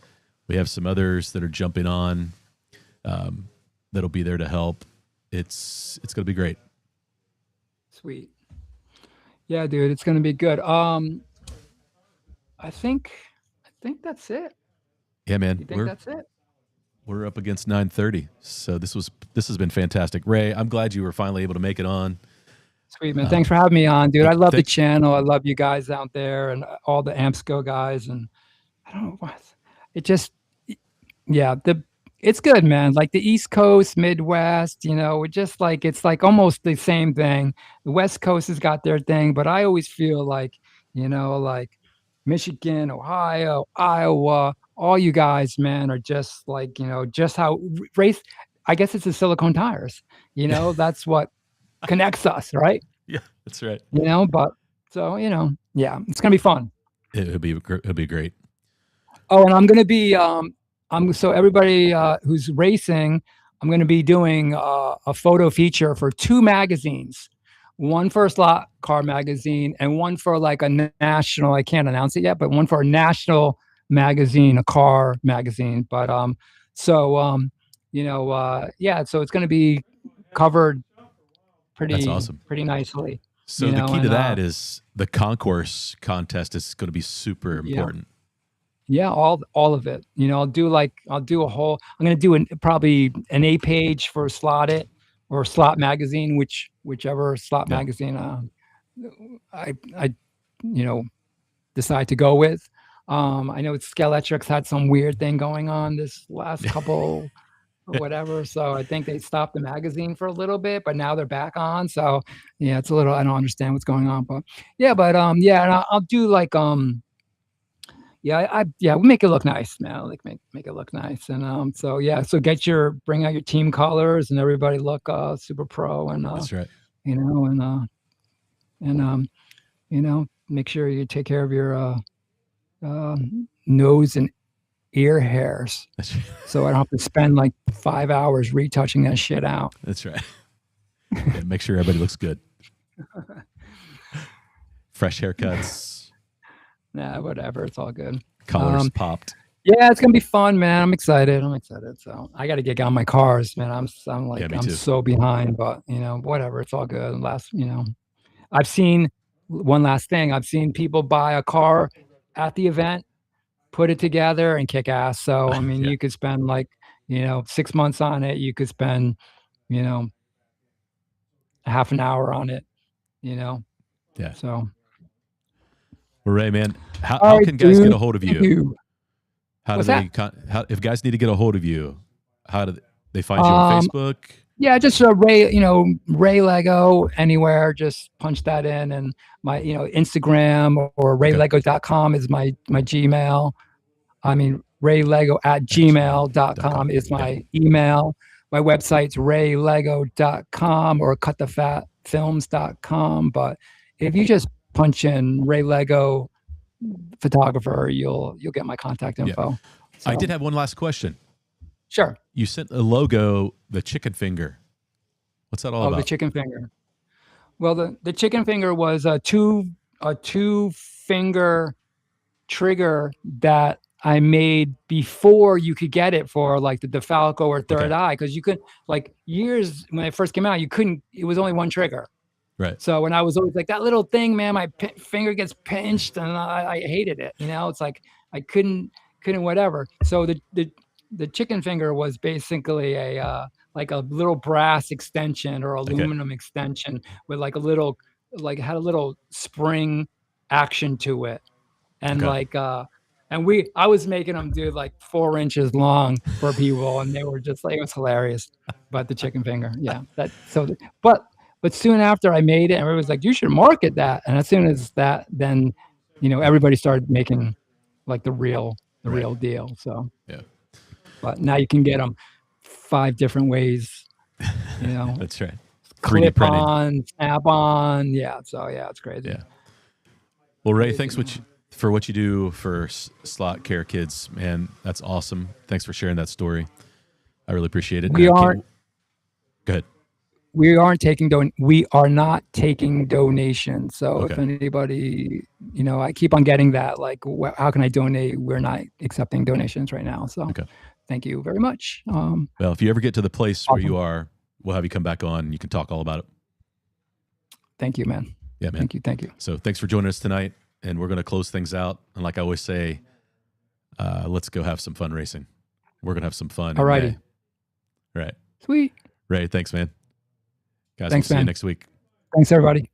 We have some others that are jumping on that'll be there to help. It's gonna be great.
Sweet. Yeah, dude, it's gonna be good. I think that's it.
Yeah, man.
You think that's it?
We're up against 9:30, so this has been fantastic. Ray, I'm glad you were finally able to make it on.
Sweet, man. Thanks for having me on, dude. I love the channel. I love you guys out there and all the AMSCO guys. And I don't know what it just, it's good, man. Like the East Coast, Midwest, just like, it's like almost the same thing. The West Coast has got their thing, but I always feel like, like Michigan, Ohio, Iowa, all you guys, man, are just like, just how race, I guess it's the silicone tires, that's what connects us, right?
Yeah, that's right.
But so, yeah, it's going to be fun.
It'll be great.
Oh, and I'm going to be, so everybody who's racing, I'm going to be doing a photo feature for 2 magazines, one for a slot car magazine and one for like a national, I can't announce it yet, but one for a national magazine, a car magazine. But so it's going to be covered
that's awesome.
Pretty nicely.
So the key to that is the concourse contest is going to be super important.
Yeah, all of it. I'm going to do probably an 8-page for Slot It or Slot Magazine, whichever slot magazine I decide to go with. I know Skeletrix had some weird thing going on this last couple or whatever. So I think they stopped the magazine for a little bit, but now they're back on. So yeah, it's a little, I don't understand what's going on, but and I'll do like, we'll make it look nice, man. Like make it look nice. And so bring out your team colors and everybody look super pro. And
that's right.
Make sure you take care of your nose and ear hairs, so I don't have to spend like 5 hours retouching that shit out.
That's right. Make sure everybody looks good. Fresh haircuts.
Nah, whatever. It's all good.
Collars popped.
Yeah, it's gonna be fun, man. I'm excited. So I got to get on my cars, man. I'm so behind, but whatever. It's all good. I've seen one last thing. I've seen people buy a car at the event, put it together, and kick ass. So I mean, you could spend like 6 months on it. You could spend half an hour on it.
Yeah.
So.
Well, Ray, man, how can guys get a hold of you? How do they? If guys need to get a hold of you, how do they find you on Facebook?
Yeah, just Ray, Ray Lego anywhere. Just punch that in, and my, Instagram or raylego.com is my Gmail. I mean, raylego@gmail.com is my email. My website's raylego.com or cutthefatfilms.com. But if you just punch in Ray Lego photographer, you'll get my contact info.
Yeah. So, I did have one last question.
Sure.
You sent a logo, the chicken finger. What's that all about?
The chicken finger. Well, the chicken finger was a two finger trigger that I made before you could get it for like the DeFalco or Third Eye, because you couldn't, like, years when it first came out, you couldn't. It was only one trigger.
Right.
So when I was always like, that little thing, man, my finger gets pinched, and I hated it. It's like I couldn't whatever. So the chicken finger was basically a like a little brass extension or aluminum extension with like a little, like had a little spring action to it, and I was making them do like 4 inches long for people, and they were just like, it was hilarious. But the chicken finger, but soon after I made it, everybody was like, you should market that. And as soon as that, then, everybody started making like the real deal. So, but now you can get them 5 different ways,
That's right.
3D printing, on, snap on. Yeah. So it's crazy.
Yeah. Well, Ray, thanks for what you do for Slot Care Kids, man. That's awesome. Thanks for sharing that story. I really appreciate it.
Go
ahead.
We are not taking donations. So if anybody, I keep on getting that, like, how can I donate? We're not accepting donations right now. So thank you very much.
Well, if you ever get to the place where you are, we'll have you come back on and you can talk all about it.
Thank you, man.
Yeah, man.
Thank you.
So thanks for joining us tonight. And we're going to close things out. And like I always say, let's go have some fun racing. We're going to have some fun.
All righty.
Right.
Sweet.
Ray, thanks, man. Guys,
Thanks,
we'll see you next week.
Thanks, everybody.